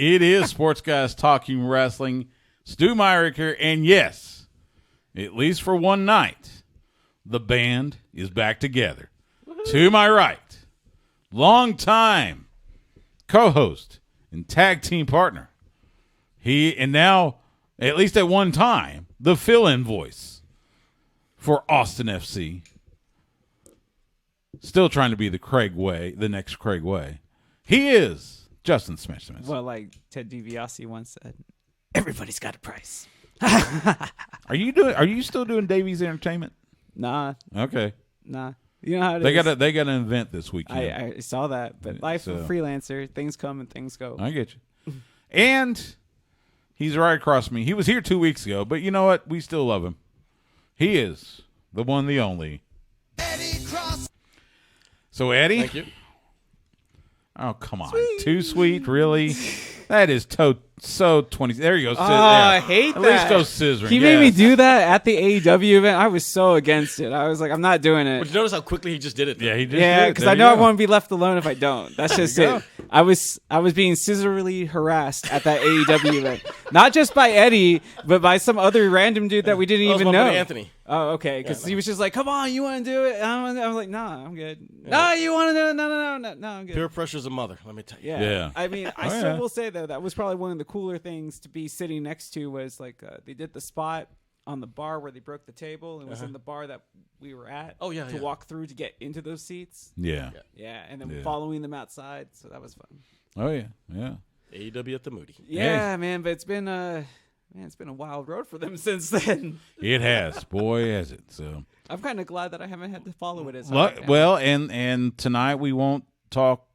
It is Sports Guys Talking Wrestling. Stu Myrick here, and yes, at least for one night, the band is back together. Woo-hoo. To my right, longtime co-host and tag team partner. And now, at least at one time, the fill-in voice for Austin FC. Still trying to be the next Craig Way. He is Justin Smith. Well, like Ted DiBiase once said, everybody's got a price. Are you still doing Davies Entertainment? Nah. Okay. Nah. You know how it is. They got an event this weekend. I saw that, but life of a freelancer, things come and things go. I get you. And he's right across from me. He was here 2 weeks ago, but you know what? We still love him. He is the one, the only. Eddie Cross. So, Eddie. Thank you. Oh, come on. Sweet. Too sweet, really? That is so 20. There you go. I hate that. At least that. go scissoring. He made me do that at the AEW event. I was so against it. I was like, I'm not doing it. But you notice how quickly he just did it? Though? Yeah, he just did Yeah, it. because I know I won't be left alone if I don't. That's just it. I was being scissorily harassed at that AEW event. Not just by Eddie, but by some other random dude that we didn't even know. Anthony. Oh, okay. Because he was just like, "Come on, you want to do it?" I was like, "Nah, I'm good." Yeah. No, you want to do it? No, I'm good. Peer pressure's a mother. Let me tell you. Yeah. I mean, I still will say though that was probably one of the cooler things to be sitting next to was like they did the spot on the bar where they broke the table and was in the bar that we were at. Oh yeah. To walk through to get into those seats. Yeah. Yeah, and then following them outside, so that was fun. Oh yeah. AEW at the Moody. Yeah, man, but it's been a wild road for them since then. It has, boy, has it. So I'm kind of glad that I haven't had to follow it as hard. Well, and tonight we won't talk.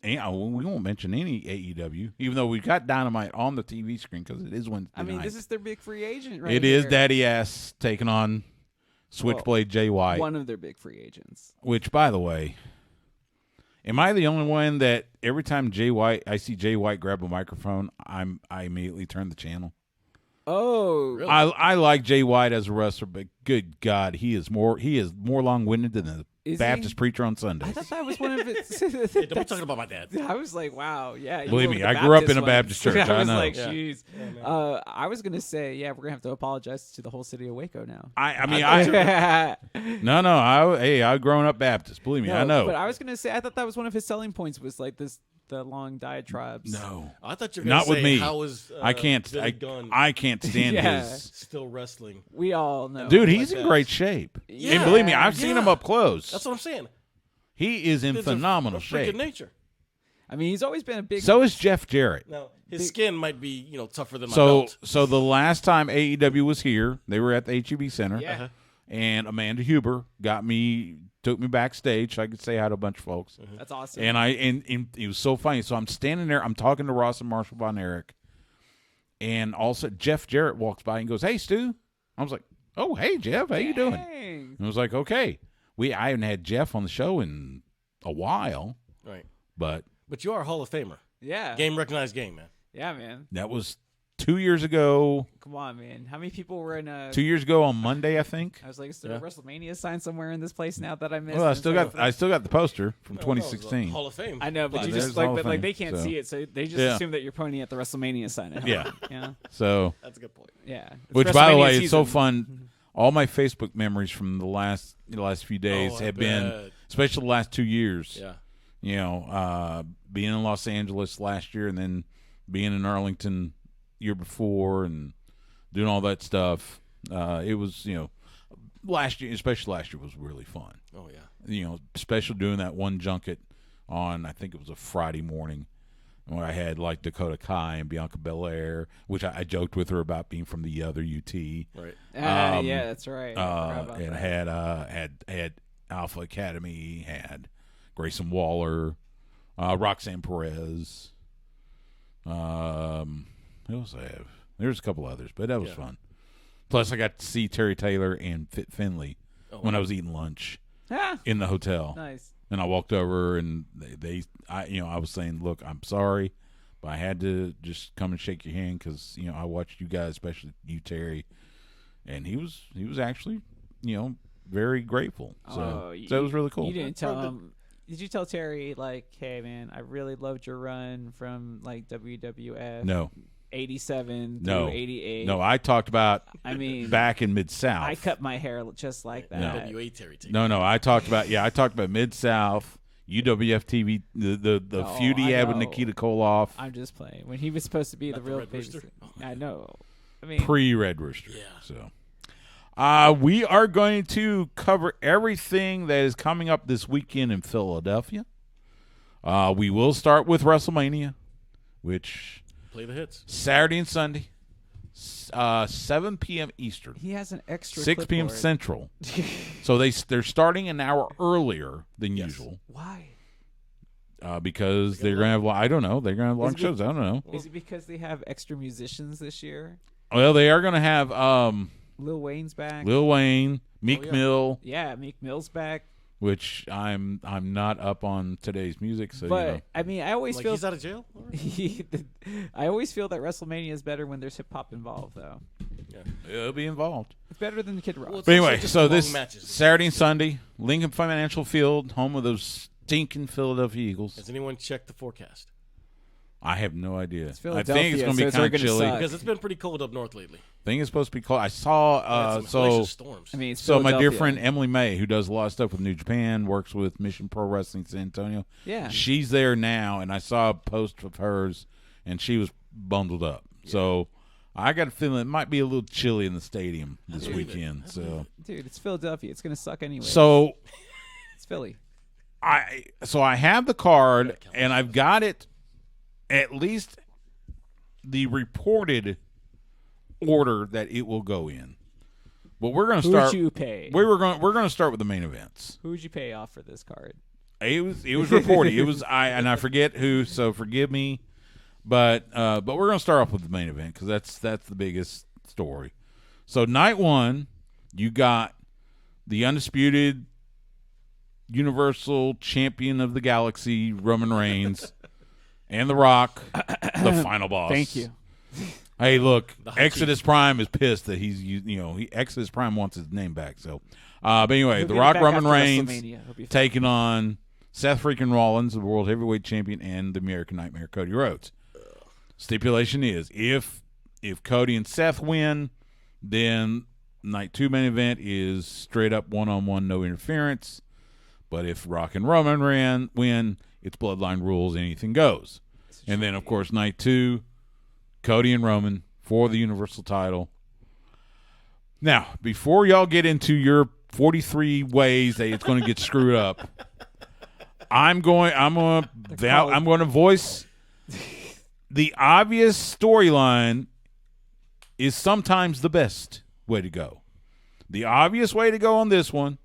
We won't mention any AEW, even though we've got Dynamite on the TV screen because it is Wednesday night. This is their big free agent, right? It is Daddy Ass taking on Switchblade Jay White. One of their big free agents. Which, by the way, am I the only one that every time I see Jay White grab a microphone, I immediately turn the channel? Oh, really? I like Jay White as a wrestler, but good God, he is more long-winded than the Baptist preacher on Sundays. I thought that was one of its. Hey, don't be talking about my dad. I was like, wow, yeah. Believe me, I grew up in a Baptist church. I was know. like, jeez. Yeah, I was gonna say, we're gonna have to apologize to the whole city of Waco now. I've grown up Baptist. Believe me, I know. But I was gonna say, I thought that was one of his selling points was like the long diatribes. No, I thought you were gonna not with say, me. How was I can't stand his. Still wrestling. We all know, dude. He's in great shape. Yeah, and believe me, I've seen him up close. That's what I'm saying. He is in phenomenal shape. Nature. I mean, he's always been a big. So is Jeff Jarrett. Now his skin might be tougher than my belt. So the last time AEW was here, they were at the HEB Center. Yeah. Uh-huh. And Amanda Huber took me backstage so I could say hi to a bunch of folks. Mm-hmm. That's awesome. And it was so funny. So I'm standing there, I'm talking to Ross and Marshall Von Erich, and also Jeff Jarrett walks by and goes, "Hey, Stu." I was like, "Oh, hey, Jeff, how you doing?" And I was like, "Okay." I haven't had Jeff on the show in a while. Right. But you are a Hall of Famer. Yeah. Game recognized game, man. Yeah, man. That was 2 years ago. Come on, man. How many people were in a 2 years ago on Monday, I think. I was like, is there a WrestleMania sign somewhere in this place now that I missed? Well, I still got the poster from 2016. Hall of Fame. I know, but you just like they can't see it, so they just assume that you're poining at the WrestleMania sign. Yeah. Yeah. So that's a good point. Yeah. Which, by the way, is so fun. All my Facebook memories from the last few days have been, especially the last 2 years. Yeah. Being in Los Angeles last year and then being in Arlington year before and doing all that stuff. It was, last year was really fun. Oh yeah. Especially doing that one junket on, I think it was a Friday morning, where I had like Dakota Kai and Bianca Belair, which I joked with her about being from the other UT. Right. Yeah, that's right. And had Alpha Academy, had Grayson Waller, Roxanne Perez. Who else I have? There's a couple others, but that was fun. Plus, I got to see Terry Taylor and Fit Finley when I was eating lunch in the hotel. Nice. And I walked over, and I was saying, "Look, I'm sorry, but I had to just come and shake your hand because I watched you guys, especially you, Terry." And he was actually, very grateful. So it was really cool. You didn't tell him. Did you tell Terry, like, hey, man, I really loved your run from, like, WWF? No. 87 No. through 88. No, I talked about I mean, back in Mid-South. I cut my hair just like that. WA Terry. No, I talked about Mid-South, UWF TV, the feud he had with know. Nikita Koloff. I'm just playing. When he was supposed to be the Not the real Red Rooster? baby. I know. I mean, Pre-Red Rooster. Yeah. So, we are going to cover everything that is coming up this weekend in Philadelphia. We will start with WrestleMania, which Play the hits. Saturday and Sunday, 7 p.m. Eastern, he has an extra 6 p.m. clipboard. Central. So they're starting an hour earlier than usual Why? because they're going to have. I don't know. They're going to have long shows. I don't know. Is it because they have extra musicians this year? Well, they are going to have Lil Wayne's back. Lil Wayne, Meek yeah. Mill, Yeah, Meek Mill's back. which I'm not up on today's music, so But you know. I mean, I always Like feel he's out of jail? I always feel that WrestleMania is better when there's hip hop involved, though. It'll be involved. It's better than Kid Rock. Well, it's But anyway, just so long this matches. Saturday and Sunday, Lincoln Financial Field, home of those stinking Philadelphia Eagles. Has anyone checked the forecast? I have no idea. It's I think it's Philadelphia, going to so be it's kind of gonna chilly. suck. Because it's been pretty cold up north lately. I think it's supposed to be cold. I saw Had some hellacious storms. I mean, it's so my dear Philadelphia. friend Emily May, who does a lot of stuff with New Japan, works with Mission Pro Wrestling San Antonio. Yeah. She's there now, and I saw a post of hers, and she was bundled up. So I got a feeling it might be a little chilly in the stadium this believe it. weekend. So Dude, it's Philadelphia. It's gonna suck anyway. It's Philly. I have the card, and I've got it at least the reported order that it will go in. But we're going to start. Who'd you pay? We're going to start with the main events. Who'd you pay off for this card? It was reported. It was I forget who, so forgive me. But we're going to start off with the main event because that's the biggest story. So night one, you got the undisputed Universal Champion of the Galaxy, Roman Reigns, and The Rock, the final boss. Thank you. Hey, look, high Exodus Prime is pissed that Exodus Prime wants his name back. So, but anyway, He'll The get it Rock, back Roman after Reigns WrestleMania. He'll be fine. taking on Seth freaking Rollins, the World Heavyweight Champion, and the American Nightmare, Cody Rhodes. Stipulation is if Cody and Seth win, then night two main event is straight up one-on-one, no interference. But if Rock and Roman win, it's bloodline rules, anything goes. And then, of course, night two, Cody and Roman for the Universal title. Now, before y'all get into your 43 ways that it's going to get screwed up, I'm going to voice the obvious storyline is sometimes the best way to go. The obvious way to go on this one,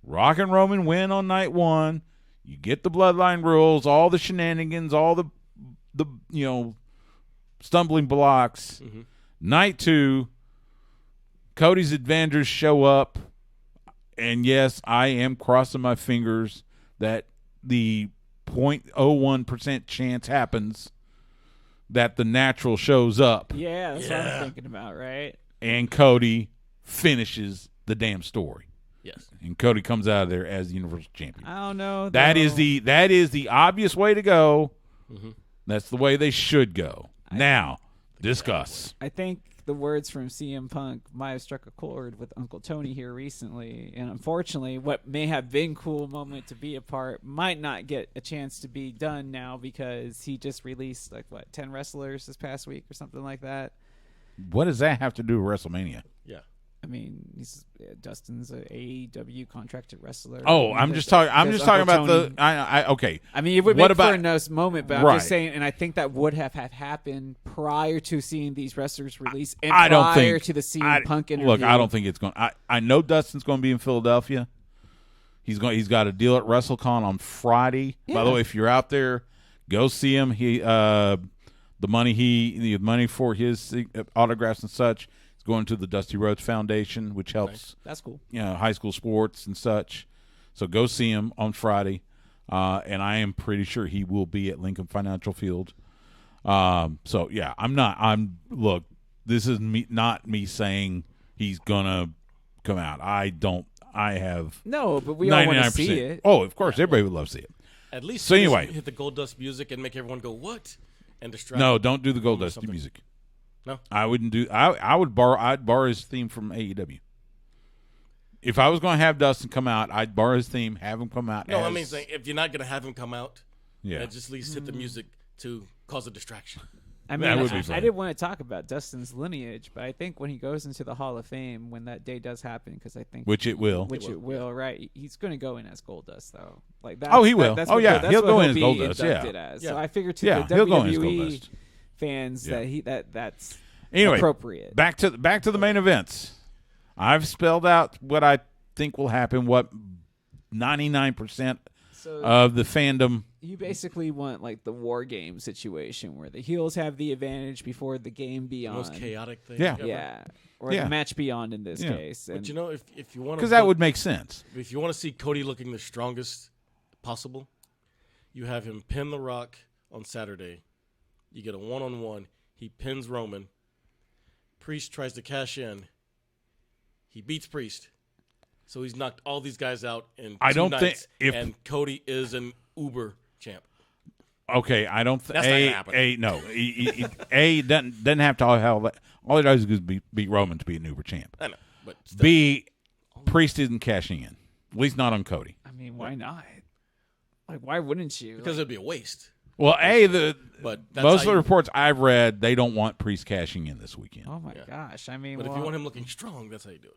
Rock and Roman win on night one. You get the bloodline rules, all the shenanigans, all the stumbling blocks. Mm-hmm. Night two, Cody's advantages show up. And yes, I am crossing my fingers that the 0.01% chance happens that the natural shows up Yeah, that's what I'm thinking about, right? and Cody finishes the damn story. Yes. And Cody comes out of there as the Universal Champion. I don't know. That is though. the obvious way to go. Mm-hmm. That's the way they should go. Now, discuss. I think the words from CM Punk might have struck a chord with Uncle Tony here recently, and unfortunately, what may have been cool moment to be a part might not get a chance to be done now because he just released 10 wrestlers this past week or something like that. What does that have to do with WrestleMania? Yeah. I mean, Dustin's a AEW contracted wrestler. Oh, I mean, I'm just talking about Uncle the. Okay. I mean, it would What make about- for a nice moment, but I'm Right. just saying, and I think that would have had happened prior to seeing these wrestlers release, and I don't prior think to the CM Punk interview. Look, I don't think it's going. I know Dustin's going to be in Philadelphia. He's got a deal at WrestleCon on Friday. By the Yeah. way, if you're out there, go see him. The money for his autographs and such is going to the Dusty Rhodes Foundation, which helps That's cool. high school sports and such. So go see him on Friday, and I am pretty sure he will be at Lincoln Financial Field. So yeah, look, this is not me saying he's gonna come out. I have No, but we all want to 99%. see it. Oh, of course, everybody would love to see it. At least So anyway. hit the Gold Dust music and make everyone go, what? And distract. No, don't do the Gold or Dust something. music. No? I wouldn't do. I'd borrow his theme from AEW. If I was going to have Dustin come out, I'd borrow his theme, have him come out. No, as, I mean, if you're not going to have him come out, yeah, just at least hit the music to cause a distraction. I That mean, would be fun. I didn't want to talk about Dustin's lineage, but I think when he goes into the Hall of Fame, when that day does happen, because I think which it will. it will, right? He's going to go in as Goldust, though. Like that. Oh, he will. That's Oh, what yeah. that's He'll what go in as be Goldust, yeah. inducted as. Yeah. So I figured to Yeah, the he'll go in as WWE Goldust. fans Yeah. that's Anyway, appropriate. back to the main events. I've spelled out what I think will happen. What 99% So of the fandom. you basically want like the war game situation where the heels have the advantage before the game The beyond. most chaotic thing. Yeah. ever. Yeah. Or Yeah. the match beyond in this Yeah. case. And But you know, if you want to, Because that would make sense. if you want to see Cody looking the strongest possible, you have him pin The Rock on Saturday. You get a one-on-one. He pins Roman. Priest tries to cash in. He beats Priest. So he's knocked all these guys out in I 2 don't think nights, if- and Cody is an Uber champ. Okay, I don't think That's not gonna happen. No. A doesn't have to all that. All he does is beat Roman to be an Uber champ. I know, but still. B, Priest isn't cashing in. At least not on Cody. I mean, why not? Like, why wouldn't you? because it'd be a waste. Well, But that's most of how the you- reports I've read, they don't want Priest cashing in this weekend. Oh my Yeah. gosh! I mean, But if well, you want him looking strong, that's how you do it.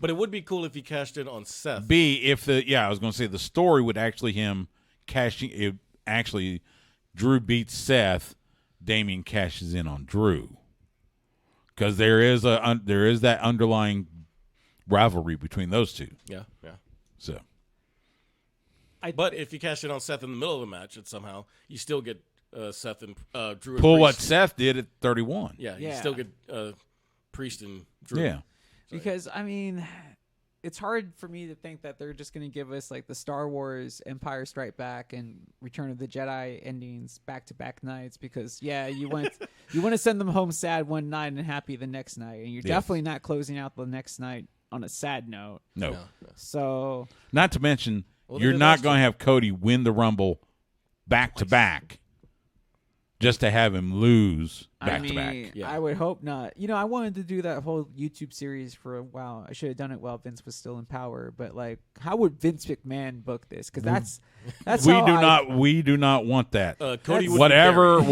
But it would be cool if he cashed in on Seth. B, if I was going to say the story would actually him cashing. It actually, Drew beats Seth. Damian cashes in on Drew because there is that underlying rivalry between those two. Yeah. So But if you cash in on Seth in the middle of the match, and somehow you still get Seth and Drew. And pull what Priest. Seth did at 31. Yeah, you Yeah. still get Priest and Drew. Yeah. because I mean, it's hard for me to think that they're just going to give us like the Star Wars Empire Strike Back and Return of the Jedi endings back-to-back nights because you want to send them home sad one night and happy the next night, and you're Yes. definitely not closing out the next night on a sad note. No. No. So Not to mention, Well, they you're did not last going to time. have Cody win the Rumble back to back just to have him lose back to back. Yeah. I would hope not. You know, I wanted to do that whole YouTube series for a while. I should have done it while Vince was still in power. But like, how would Vince McMahon book this? Because that's We how we do not want that. Cody would be whatever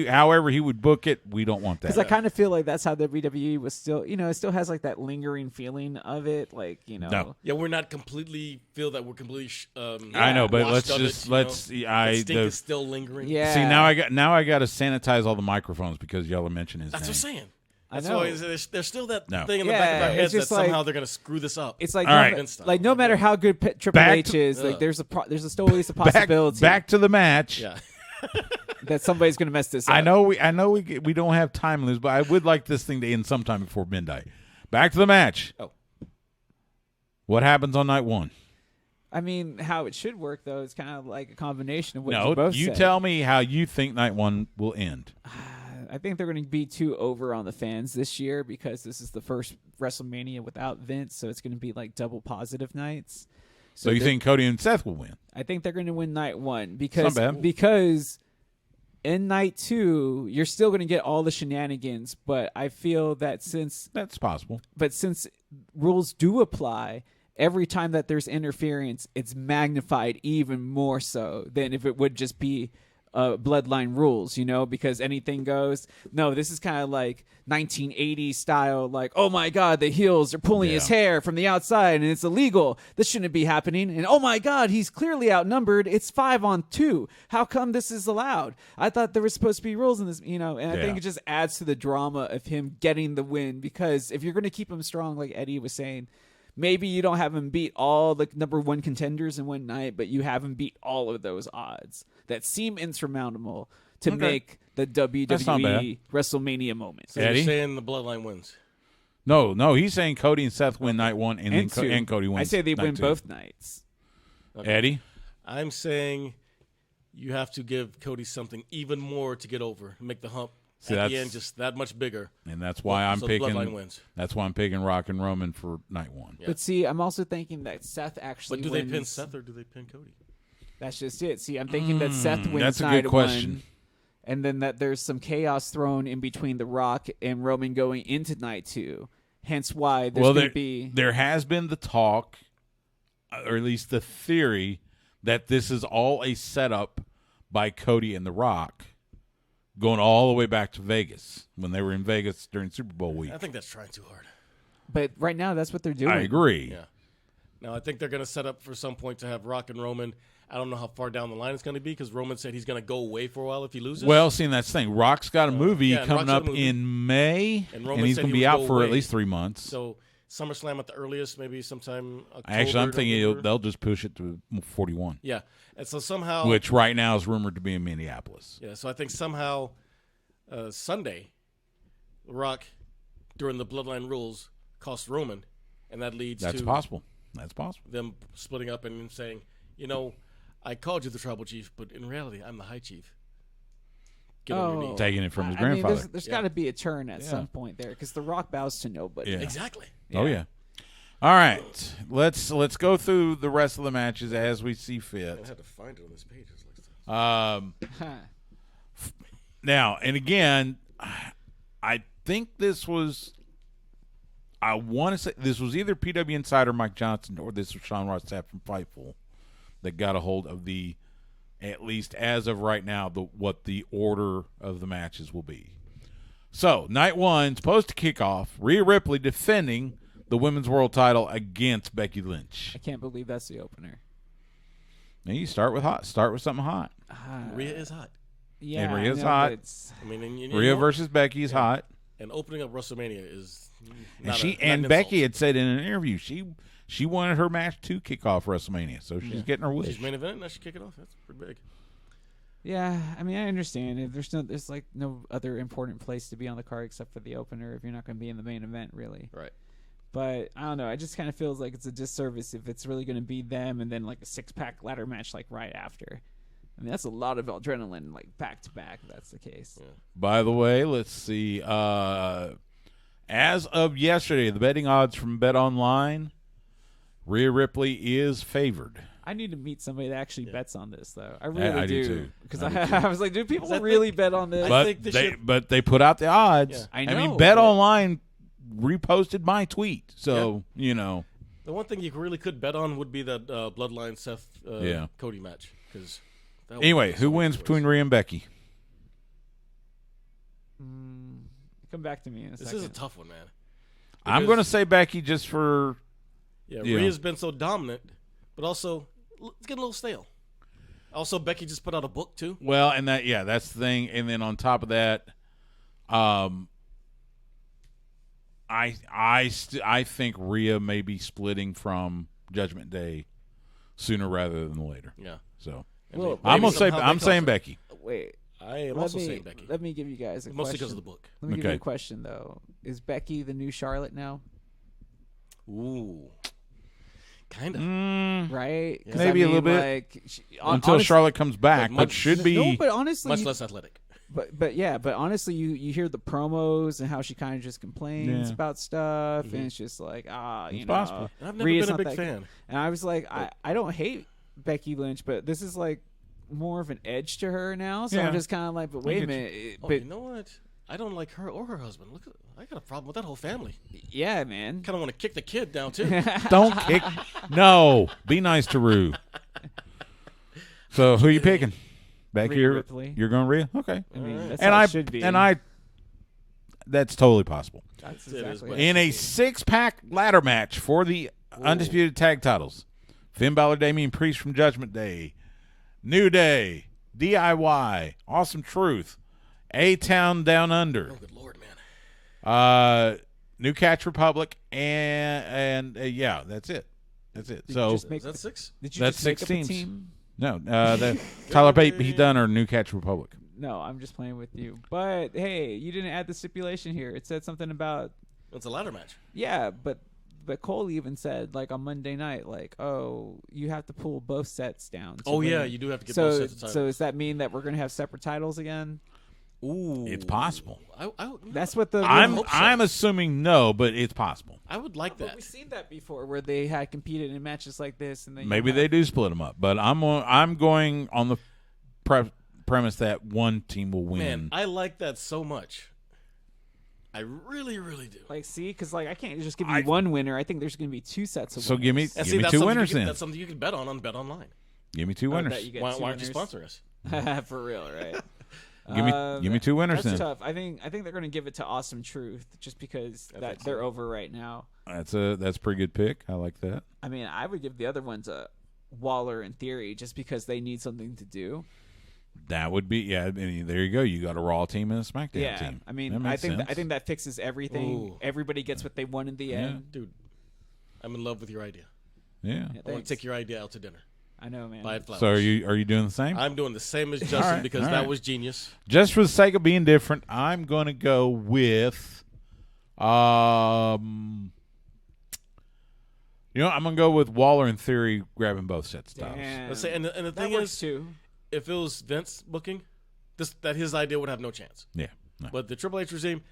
however he would book it, we don't want that. Because I kind of feel like that's how WWE was still. You know, it still has like that lingering feeling of it. Like, you know, No. Yeah, we're not completely feel that we're completely. I know, but washed let's of just it, you know? let's. The stink is still lingering. Yeah. See now I got to sanitize all the microphones because y'all are mentioning his That's name. what I'm saying. I That's know. why there's still that No. thing in the back of Yeah, our it's heads that just like- somehow they're going to screw this up. It's like All right. no matter how good Triple Back H to- is, like Ugh. there's always a possibility Back to the match. yeah. that somebody's gonna mess this up. I know we don't have time to lose, but I would like this thing to end sometime before midnight. Back to the match. Oh. What happens on night 1? I mean, how it should work though is kind of like a combination of what No, you both you said. tell me how you think night 1 will end. I think they're going to be too over on the fans this year because this is the first WrestleMania without Vince, so it's going to be like double positive nights. So you they're- think Cody and Seth will win? I think they're going to win night 1 Not bad. because in night 2 you're still going to get all the shenanigans, but I feel that since possible. rules do apply, every time that there's interference, it's magnified even more so than if it would just be bloodline rules, you know, because anything goes. No, this is kind of like 1980s style, like, oh my God, the heels are pulling his Yeah. hair from the outside and it's illegal. This shouldn't be happening. And oh my God, he's clearly outnumbered. It's 5-on-2. How come this is allowed? I thought there was supposed to be rules in this, you know, and I think Yeah. it just adds to the drama of him getting the win because if you're going to keep him strong, like Eddie was saying, maybe you don't have him beat all the number 1 contenders in one night, but you have him beat all of those odds that seem insurmountable to Okay. make the That's not bad. WWE WrestleMania moment. So Eddie? you're saying the bloodline wins. No, he's saying Cody and Seth win night 1 and then two. and Cody wins. I say they night win 2. both nights. Eddie? I'm saying you have to give Cody something even more to get over, make the hump See, at the end, just that much bigger. and that's why I'm So the Bloodline picking. wins. That's why I'm picking Rock and Roman for night one. Yeah. But see, I'm also thinking that Seth actually But do wins. they pin Seth or do they pin Cody? That's just it. See, I'm thinking that Seth wins that's a night good question. one, and then that there's some chaos thrown in between The Rock and Roman going into night 2. Hence why there's going to be... There has been the talk, or at least the theory, that this is all a setup by Cody and The Rock going all the way back to Vegas when they were in Vegas during Super Bowl week. I think that's trying too hard. But right now, that's what they're doing. I agree. Yeah. Now, I think they're going to set up for some point to have Rock and Roman. I don't know how far down the line it's going to be because Roman said he's going to go away for a while if he loses. Well, see, that's the thing. Rock's got a movie yeah, and coming Rock's got up a movie. in May, And and, Roman he's said going to he be would out go for at away. least 3 months. So SummerSlam at the earliest, maybe sometime October. Actually, I'm thinking November. they'll just push it to 41, Yeah. And so somehow. which right now is rumored to be in Minneapolis. Yeah, so I think somehow Sunday, The Rock, during the Bloodline rules, cost Roman, and that leads That's to possible. That's possible. them splitting up and saying, I called you the tribal chief, but in reality, I'm the high chief. Get on your knees. Taking it from his I mean, grandfather. there's Yeah. got to be a turn at Yeah. some point there because The Rock bows to nobody. Yeah. Exactly. Oh yeah. All right, let's go through the rest of the matches as we see I fit. had to find it on this page. It's like Now and again, I think this was. I want to say this was either PW Insider Mike Johnson or this was Sean Ross Sapp from Fightful that got a hold of the, at least as of right now, what the order of the matches will be. So night one supposed to kick off. Rhea Ripley defending the women's world title against Becky Lynch. I can't believe that's the opener. Now you start with hot. Start with something hot. Rhea is hot. Yeah, And Rhea's I know, hot. but it's- I mean, and Rhea versus Becky is hot. and opening up WrestleMania is And not she not and an Becky insult. had said in an interview she wanted her match to kick off WrestleMania, so she's getting her wish. She's main event. Now she kick it off. That's pretty big. Yeah, I mean, I understand. If there's like no other important place to be on the card except for the opener if you're not going to be in the main event, really. Right. But I don't know. I just kind of feels like it's a disservice if it's really going to be them and then like a 6-pack ladder match like right after. I mean, that's a lot of adrenaline like back to back. If that's the case. Yeah. By the way, let's see. As of yesterday, the betting odds from Bet Online, Rhea Ripley is favored. I need to meet somebody that actually bets on this, though. I I really do do. too. Because I do too. I was like, do people I really think- bet on this? I But think they put out the odds. Yeah. I I mean, know, Bet but- Online reposted my tweet, so you know. The one thing you really could bet on would be that Bloodline Seth Yeah. Cody match. Because Anyway, who wins between Rhea and Becky? Come back to me in a This second. is a tough one, man. I'm Because- going to say Becky just for Yeah, Yeah. Rhea's been so dominant, but also it's getting a little stale. Also, Becky just put out a book too. well, and that's the thing. And then on top of that, I think Rhea may be splitting from Judgment Day sooner rather than later. Yeah. So And Well, maybe I'm gonna say somehow I'm they saying cost Becky. Wait. I am Let also me, saying Becky. Let me give you guys a Mostly question. because of the book. Let me give you Okay. a question, though. Is Becky the new Charlotte now? Ooh. Kind of. Right? 'Cause Maybe a little bit. Like, Until Charlotte comes back, But but much- should be. No, but honestly, Much less athletic. but honestly, you hear the promos and how she kind of just complains Yeah. about stuff, and it's just like you know, possible. And I've never Rhea's been a not big that fan. And I was like, I don't hate Becky Lynch, but this is like more of an edge to her now. So Yeah. I'm just kind of like, but wait a get minute, Oh, but you know what? I don't like her or her husband. Look, I got a problem with that whole family. yeah, man. Kind of want to kick the kid down too. Don't kick. No, be nice to Rue. So who you picking? Becky Rhea or Ripley. you're going Rhea? Okay. I mean, that's And how I it should be. that's totally possible. That's It is, exactly but- it. In a 6-pack ladder match for the undisputed tag titles, Finn Balor, Damian Priest from Judgment Day, New Day, DIY, Awesome Truth, A-Town Down Under, Oh, good lord, man. New Catch Republic, and yeah, that's it. That's it. Did you So just make Is that 6? Did you that's just make 6 up a teams. team? no, the Tyler Bate he done or New Catch Republic. No, I'm just playing with you. But hey, you didn't add the stipulation here. It said something about It's a ladder match. yeah, but Cole even said like on Monday night, like, oh, you have to pull both sets down. to Oh, yeah, win. you do have to get so both sets of titles. so does that mean that we're gonna have separate titles again? Ooh, It's possible. That's what the I'm assuming no, but it's possible. I would like But that. we've seen that before, where they had competed in matches like this, and then Maybe they do split them up, but I'm going on the premise that one team will win. Man, I like that so much. I really, really do. like see, because like I can't just give you one winner. I think there's going to be two sets of So winners. give me And see, that's two something winners then. That's something you can bet on Bet Online. Give me two I winners. bet you get Why two aren't you winners. sponsoring us? For real, right? Give me two winners That's then. tough. I think they're going to give it to Awesome Truth just because they're over right now. That's a pretty good pick. I like that. I mean, I would give the other one to Waller in Theory just because they need something to do. That would be I mean, there you go. You got a Raw team and a SmackDown team. I mean, That I makes think sense. that fixes everything. Ooh. Everybody gets what they want in the end. Dude, I'm in love with your idea. Yeah. Yeah, I want thanks. to take your idea out to dinner. I know, man. Buy it flowers. So are you doing the same? I'm doing the same as Justin right, because all that right. was genius. Just for the sake of being different, I'm going to go with I'm going to go with Waller in Theory grabbing both sets of titles. Damn. Let's say, and the that thing works is, too. if it was Vince booking, that his idea would have no chance. Yeah. No. But the Triple H regime,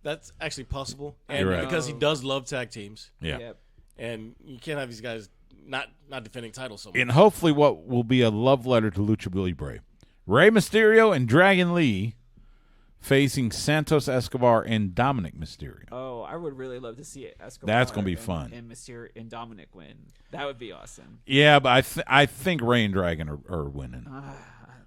that's actually possible, and You're right. because he does love tag teams, Yeah. Yep. and you can't have these guys not defending titles so much. And hopefully what will be a love letter to Lucha Billy Bray. Rey Mysterio and Dragon Lee facing Santos Escobar and Dominic Mysterio. Oh, I would really love to see it. Escobar That's gonna be fun. And Mysterio and Dominic win. That would be awesome. Yeah, but I think Rey and Dragon are winning.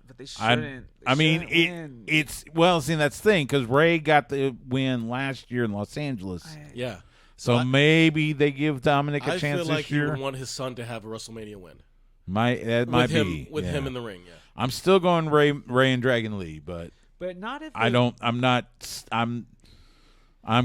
But they I shouldn't. mean, win. it's well, see, that's the thing because Ray got the win last year in Los Angeles, yeah. so maybe they give Dominic a I chance feel like this he year. would want his son to have a WrestleMania win. Might With be him in the ring, yeah. I'm still going Ray and Dragon Lee, but not if I they- don't. I'm not. I'm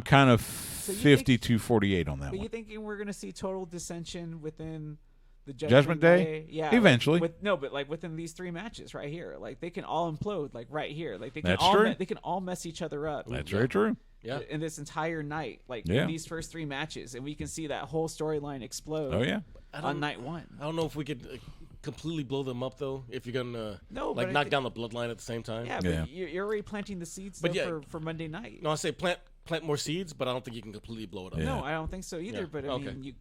kind of you 52-48 on that But you one. thinking we're gonna see total dissension within the Judgment Day? Yeah, Eventually. but like within these three matches right here, like they can all implode like right here. Like they can That's all true. they can all mess each other up. That's very true. Yeah. In this entire night, like Yeah. in these first three matches, and we can see that whole storyline explode. Oh yeah. On night one. I don't know if we could completely blow them up though. If you're gonna No, but I knock think- down the bloodline at the same time. Yeah, Yeah. but you're already planting the seeds But though, yeah. for Monday night. No, I say plant more seeds, but I don't think you can completely blow it up. Yeah. No, I don't think so either. Yeah. But I Okay. mean, you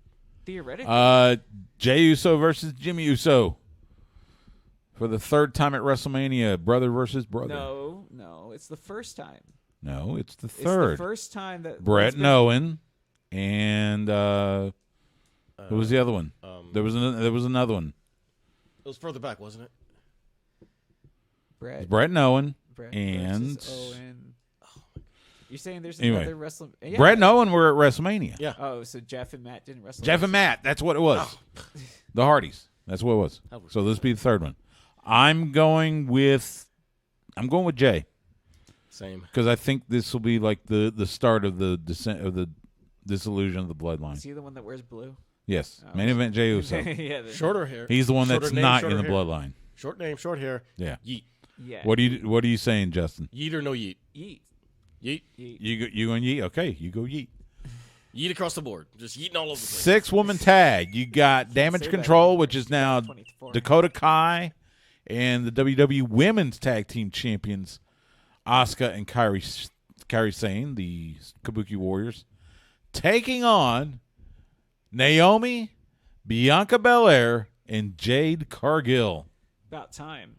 theoretically. Jey Uso versus Jimmy Uso for the third time at WrestleMania. Brother versus brother. No, it's the first time. No, it's the It's third. the first time that Brett it's been- and Owen, and who was the other one? There was another one. It was further back, wasn't it? It was Brett and Owen, Brett and versus Owen. You're saying there's Anyway, another wrestling? Yeah. Brett and Owen were at WrestleMania. Yeah. Oh, so Jeff and Matt didn't wrestle. Jeff and Matt. That's what it was. The Hardys. That's what it was. So this be the third one. I'm going with Jay Same. because I think this will be like the start of the descent of the dissolution of the bloodline. Is he the one that wears blue? Yes, main event Jey Uso. Yeah. Shorter hair. He's the one Shorter that's name, not in shorter the hair. bloodline. Short name, short hair. Yeah. Yeet. Yeah. What are you saying, Justin? Yeet or no yeet? Yeet. Yeet. Yeet. You going yeet? Okay, you go yeet. Yeet across the board. Just yeeting all over the place. 6-woman tag. You got Damage say that Control, anymore. which is now 24. Dakota Kai, and the WWE Women's Tag Team Champions, Asuka and Kairi Sane, the Kabuki Warriors, taking on Naomi, Bianca Belair, and Jade Cargill. About time.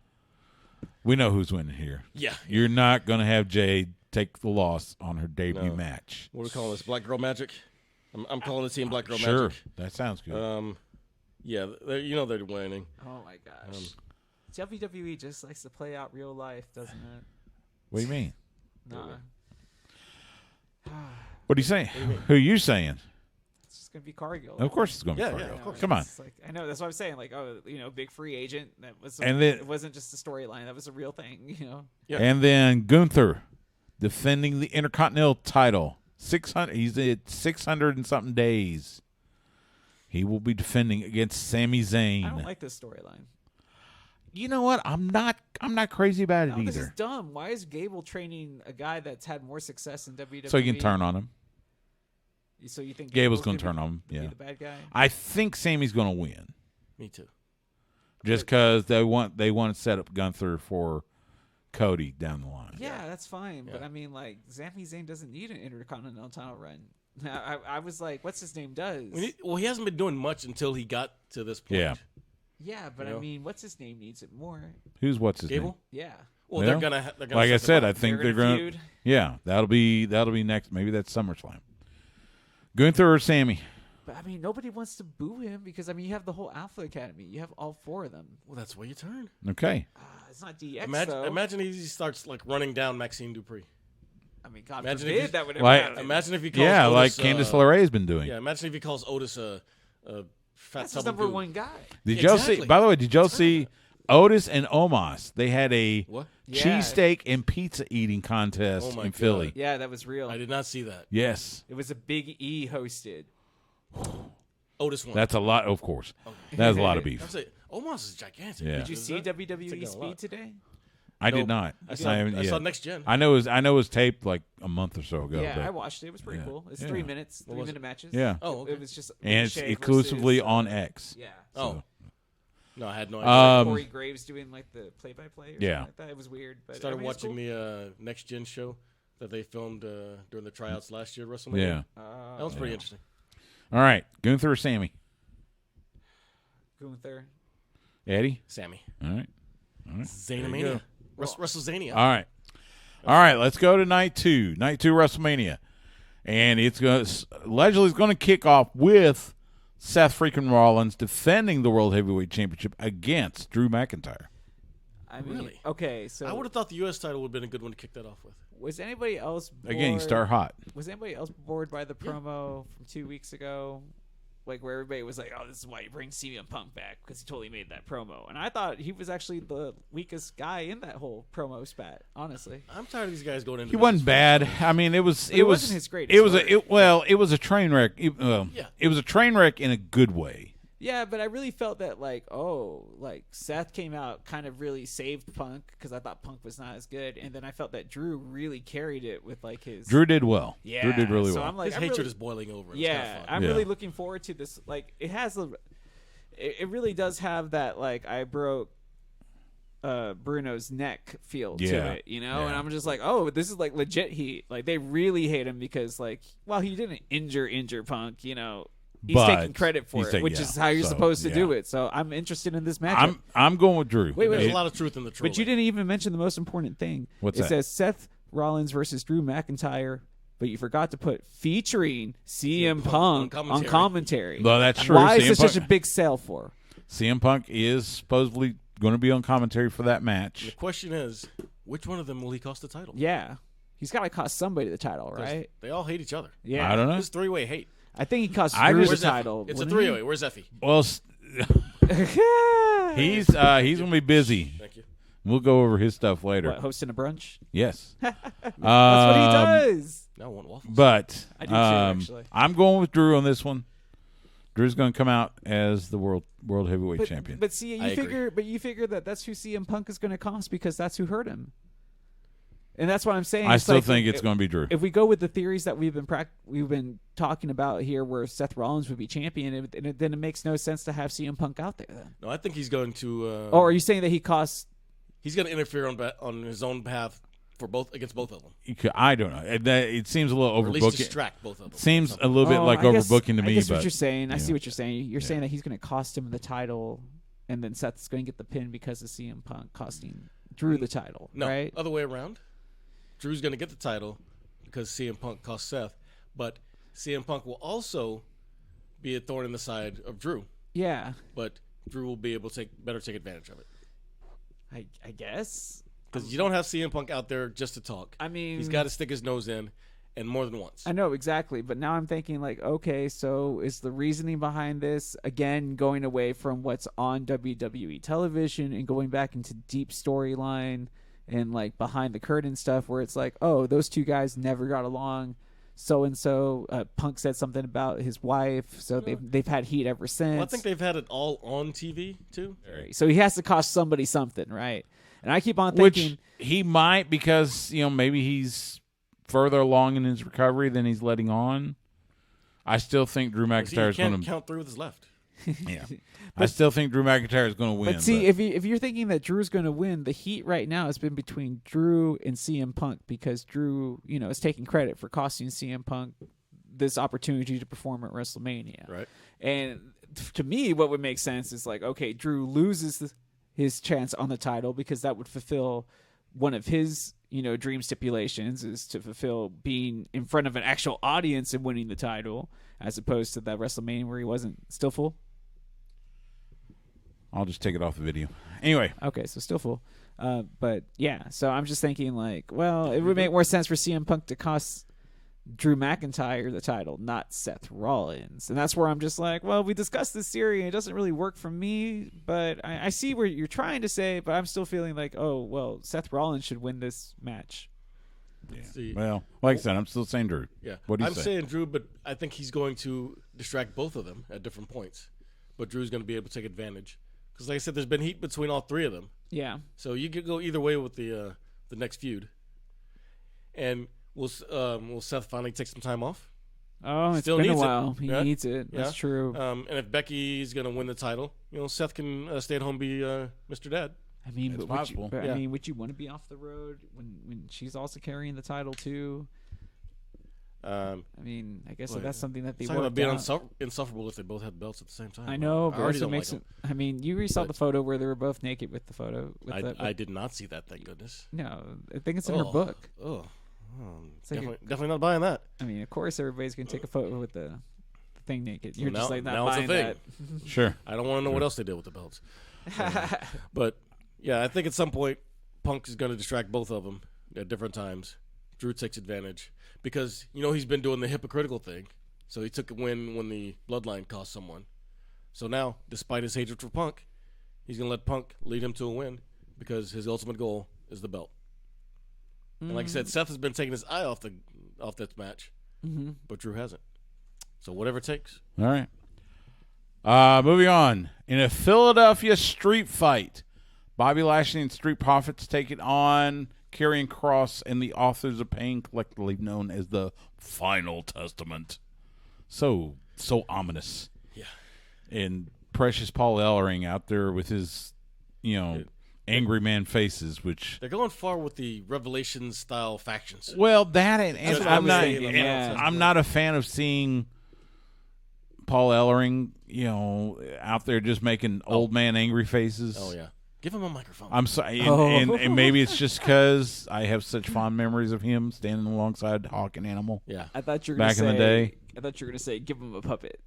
We know who's winning here. Yeah. You're not going to have Jade take the loss on her debut No. match. What do we call this? Black Girl Magic? I'm calling the team Black Girl Sure, Magic. that sounds good. Yeah, they're winning. Oh my gosh. WWE just likes to play out real life, doesn't it? What do you mean? Nah. What are you saying? Who are you saying? It's just gonna be Cargill. Of course it's going to be Yeah, Cargill. yeah, of course. Come on. It's like, I know that's what I'm saying. Like, big free agent. That was. And then- it wasn't just a storyline. That was a real thing. Yeah. And then Gunther defending the Intercontinental title. 600. He's at 600 and something days. He will be defending against Sami Zayn. I don't like this storyline. You know what? I'm not crazy about it No, this is either. dumb. Why is Gable training a guy that's had more success in WWE? So you can turn on him. So you think Gable's going gonna to turn on him. be Yeah. the bad guy? I think Sammy's going to win. Me too. Just because they want to set up Gunther for Cody down the line. Yeah, that's fine. Yeah. But I mean, like, Sami Zayn doesn't need an Intercontinental title run. I was like, what's his name does? Well, he hasn't been doing much until he got to this point. Yeah. Yeah, but You know? I mean, what's his name needs it more. What's his name? Gable? Yeah. Well, Yeah. they're gonna Like I set said, them I up. think they're gonna going. feud. Yeah, that'll be next. Maybe that's SummerSlam. Gunther or Sammy? But I mean, nobody wants to boo him because I mean, you have the whole Alpha Academy. You have all 4 of them. Well, that's where you turn. Okay. It's not DX though. Imagine he starts like running down Maxine Dupree. I mean, God imagine if forbid he's- that would ever Like- happen. Imagine if he calls Yeah, like Otis, Candice LeRae has been doing. Yeah, imagine if he calls Otis a fat That's his tub of number goo. 1 guy. Did y'all see? Exactly. By the way, did y'all see Otis and Omos? They had a What? Yeah. cheesesteak and pizza eating contest Oh my in God. Philly. Yeah, that was real. I did not see that. Yes, It was a Big E hosted. Otis won. that's a lot. Of course, that's a lot of I beef. was like, Omos is gigantic. Yeah. Did you Is see that- WWE taking a Speed lot. today? I No, did not. I saw yeah. Next Gen. I know it was taped like a month or so ago. Yeah, but- I watched it. It was pretty Yeah. cool. It's Yeah. 3 minutes, What was 3-minute matches. Yeah. Oh, okay. It was just and it's Ricochet exclusively versus, on X. Yeah. Oh, no, I had no idea. Corey Graves doing like the play-by-play or Yeah. something like that. It was weird. But Started I mean, it's watching cool. the Next Gen show that they filmed during the tryouts last year at WrestleMania. Yeah. That was pretty interesting. All right, Gunther or Sammy? Gunther. Eddie. Sammy. All right. Zaynamania. WrestleZania. All right. All right, let's go to night 2. Night 2 WrestleMania. And it's going to allegedly it's going to kick off with Seth freaking Rollins defending the World Heavyweight Championship against Drew McIntyre. I mean, Really? okay, so I would have thought the U.S. title would have been a good one to kick that off with. was anybody else bored? Again, you start hot. Was anybody else bored by the promo from 2 weeks ago? Like where everybody was like, "Oh, this is why you bring CM Punk back because he totally made that promo." And I thought he was actually the weakest guy in that whole promo spat. Honestly, I'm tired of these guys going into He this wasn't as bad. I mean, it was it wasn't his greatest It was work. it was a train wreck. It was a train wreck in a good way. yeah, but I really felt that like Seth came out kind of really saved Punk because I thought Punk was not as good, and then I felt that Drew really carried it with like his Drew did well. Yeah, Drew did really so well. I'm like, His I'm hatred really- is boiling over. It's Yeah, kinda fun. I'm Yeah. really looking forward to this. Like, it has it really does have that like I broke Bruno's neck feel Yeah. to it, you know. Yeah. And I'm just like, oh, this is like legit heat. Like they really hate him because like, well, he didn't injure Punk, you know. He's But taking credit for he's it, taking- which yeah, is how you're so, supposed to yeah. do it. So I'm interested in this matchup. I'm going with Drew. Wait, There's It- a lot of truth in the trolling. But you didn't even mention the most important thing. What's it that? says Seth Rollins versus Drew McIntyre, but you forgot to put featuring CM Punk on commentary. Well, that's true. Why is CM this Punk- such a big sell for? CM Punk is supposedly going to be on commentary for that The match. question is, which one of them will he cost the title? Yeah. He's got to cost somebody the title, 'Cause right? They all hate each other. Yeah. I don't know. It's three-way hate. I think he cost I Drew the just- title. It's a wouldn't three-way. Where's Effie? Well, he? he's going to be busy. Thank you. We'll go over his stuff later. What, hosting a brunch? Yes. That's what he does. Now I want waffles. But I do too, actually. I'm going with Drew on this one. Drew's going to come out as the world heavyweight champion. But see, I agree. you figure that that's who CM Punk is going to cost because that's who hurt him. And that's what I'm saying. I It's still like, think it's going to be Drew. If we go with the theories that we've been talking about here, where Seth Rollins would be champion, then it makes no sense to have CM Punk out there. Then, No, I think he's going to. or are you saying that he costs? He's going to interfere on his own behalf against both of them. I don't know. It seems a little Or at least overbooking. distract both of them. Seems a little bit like I guess- overbooking to me. I guess but what you're saying. I see yeah. what you're saying. You're saying that he's going to cost him the title, and then Seth's going to get the pin because of CM Punk costing Drew the title, No, right? other way around. Drew's going to get the title because CM Punk cost Seth, but CM Punk will also be a thorn in the side of Drew. Yeah, But Drew will be able to better take advantage of it I guess. because you don't have CM Punk out there just to talk. I mean, He's got to stick his nose in, and more than once. I know exactly, but now I'm thinking like, okay, so is the reasoning behind this again going away from what's on WWE television and going back into deep storyline and like behind the curtain stuff where it's like, oh, those two guys never got along. So and so, Punk said something about his wife, so they've had heat ever since. Well, I think they've had it all on TV too. So he has to cost somebody something, right? And I keep on thinking, Which he might because maybe he's further along in his recovery than he's letting on. I still think Drew He McIntyre is can't going to. count through with his left. Yeah. I still think Drew McIntyre is going to win. But see, if you're thinking that Drew's going to win, the heat right now has been between Drew and CM Punk because Drew, is taking credit for costing CM Punk this opportunity to perform at WrestleMania. Right. And to me, what would make sense is like, okay, Drew loses his chance on the title because that would fulfill one of his, dream stipulations is to fulfill being in front of an actual audience and winning the title, as opposed to that WrestleMania where he wasn't still full. I'll just take it off the video. Anyway. Okay, so still full. But yeah, so I'm just thinking like, well, it would make more sense for CM Punk to cost Drew McIntyre the title, not Seth Rollins. And that's where I'm just like, well, we discussed this theory and it doesn't really work for me, but I see where you're trying to say, but I'm still feeling like, oh, well, Seth Rollins should win this match. Yeah. See, well, like I said, I'm still saying Drew. Yeah. What do you I'm say? saying Drew, but I think he's going to distract both of them at different points. But Drew's going to be able to take advantage. Because like I said, there's been heat between all three of them. Yeah. So you could go either way with the next feud. And will Seth finally take some time off? Oh, it's Still been a needs it. while. He Yeah. needs it. That's true. And if Becky's going to win the title, Seth can stay at home, be Mr. Dad. I mean, It's but possible. Yeah. would you want to be off the road when she's also carrying the title too? I mean, I guess that's something that they Talking worked about being out. insufferable if they both had belts at the same time. I know, I but already it don't makes like it. I mean, you saw the photo where they were both naked with the photo. I did not see that. Thank goodness. No, I think it's in her book. Oh, like definitely not buying that. I mean, of course, everybody's gonna take a photo with the thing naked. You're Well, just like not now it's a buying thing. that. Sure. I don't want to know what else they did with the belts. But yeah, I think at some point Punk is going to distract both of them at different times. Drew takes advantage because he's been doing the hypocritical thing. So he took a win when the bloodline cost someone. So now, despite his hatred for Punk, he's going to let Punk lead him to a win because his ultimate goal is the belt. And like I said, Seth has been taking his eye off that match, but Drew hasn't. So whatever it takes. All right. Moving on. In a Philadelphia street fight, Bobby Lashley and Street Profits take it on Karrion Kross and the Authors of Pain, collectively known as the Final Testament. So ominous. Yeah. And precious Paul Ellering out there with his, angry man faces, which They're going far with the Revelation style factions. well, that and That's what I I'm was not saying, like, and yeah. I'm not a fan of seeing Paul Ellering, out there just making old man angry faces. Oh yeah, give him a microphone. I'm sorry, and maybe it's just because I have such fond memories of him standing alongside Hawk and Animal. Yeah, I thought you were Back in the day. I thought you were gonna say, give him a puppet.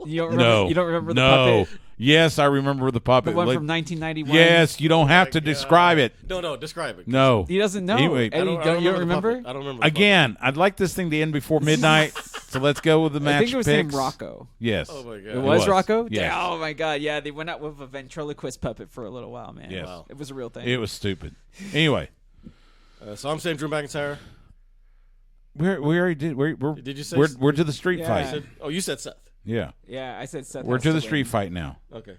You don't No, remember? You don't remember the no. puppet? Yes, I remember the puppet. The one Like, from 1991. yes, you don't have to describe it. No, describe it. No, He doesn't know. Anyway, Eddie, you don't the remember? puppet. I don't remember. the Again, I'd like this thing to end before midnight, so let's go with the match I think it was picks. named Rocco. Yes. puppet. Oh my god, It was Rocco? Yes. Yeah, oh my god, yeah. They went out with a ventriloquist puppet for a little while, man. Yes. Wow. It was a real thing. It was stupid. Anyway, So I'm saying Drew McIntyre. we already did. We're Did you say? we're to the street Yeah. fight. You said Seth. Yeah, Yeah, I said Seth. we're has to the win. street fight now. Okay.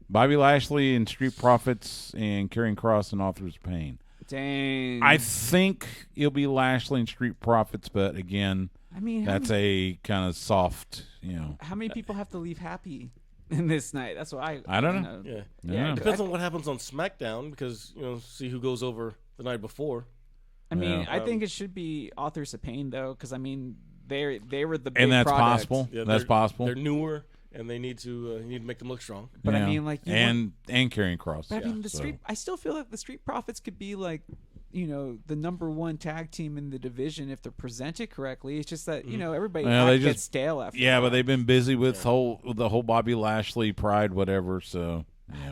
Bobby Lashley and Street Profits and Karrion Kross and Authors of Pain. Dang. I think it'll be Lashley and Street Profits, but again, I mean, that's a kind of soft, how many people have to leave happy in this night? That's what I don't know. Yeah. Yeah. Depends on what happens on SmackDown because see who goes over the night before. I mean, Yeah. I think it should be Authors of Pain though, because I mean, they were the big And that's product. possible. Yeah, That's they're- possible. They're newer and they need to make them look strong. But I Yeah. mean, like, you and Karrion Kross. But I mean, the so. street. I still feel like the Street Profits could be like, the number one tag team in the division if they're presented correctly. It's just that everybody Well, they gets just- stale after. Yeah, a but while. they've been busy with the whole Bobby Lashley pride, whatever. So,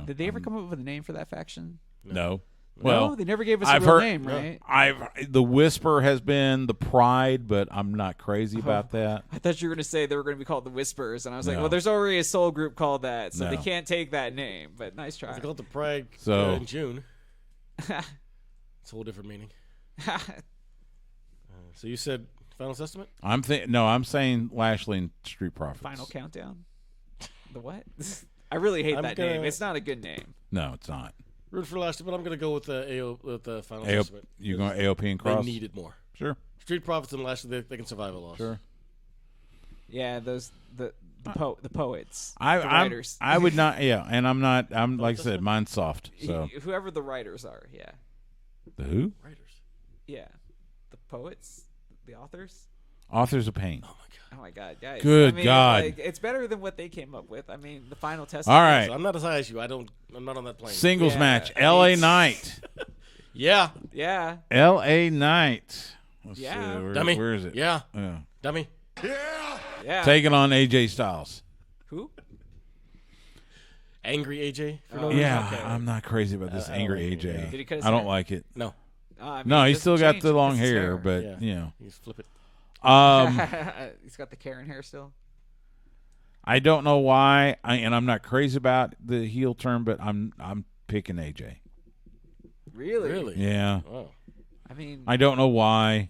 Did they ever come up with a name for that faction? no. No, Well, they never gave us I've a real heard- name, right? the whisper has been the pride, but I'm not crazy Oh. about that. I thought you were going to say they were going to be called the Whispers, and I was like, No. well, there's already a soul group called that, so they No. can't take that name. But nice try. They call it the Pride So- in June. It's a whole different meaning. So you said Final Testament? I'm saying Lashley and Street Profits. Final countdown. The what? I really hate I'm that gonna- name. It's not a good name. No, it's not. Root for Lashley, but I'm going to go with the Final Testament. You going AOP and They Cross? need it more. Sure, Street Profits and Lashley, they can survive a loss. sure. Yeah, the poets, the I'm writers. I would not. Yeah, and I'm not. I'm like I said, mine's soft. So Whoever the writers are, yeah. the who? Writers. Yeah. The poets, the authors. Authors of Pain. Oh my God, guys! Good I mean, God. like, it's better than what they came up with. I mean, the final test. All right. So I'm not as high as you. I'm not on that plane. Singles Yeah, match. I mean, L.A. Knight. Yeah. Yeah. L.A. Knight. Let's Yeah. see. Dummy. Where is it? Yeah. Yeah. Dummy. Yeah. Taking on AJ Styles. Who? Angry AJ. For no Oh, reason. Yeah, okay. I'm not crazy about this I don't angry like it, AJ. yeah. Did he cut his I don't hair? like it. No. I mean, No, it he's doesn't still got change the if long it's his hair, but Yeah. you know. You just flip it. He's got the Karen hair still. I don't know why, and I'm not crazy about the heel turn, but I'm picking AJ. Really? Really? Yeah, Wow. I mean, I don't know why.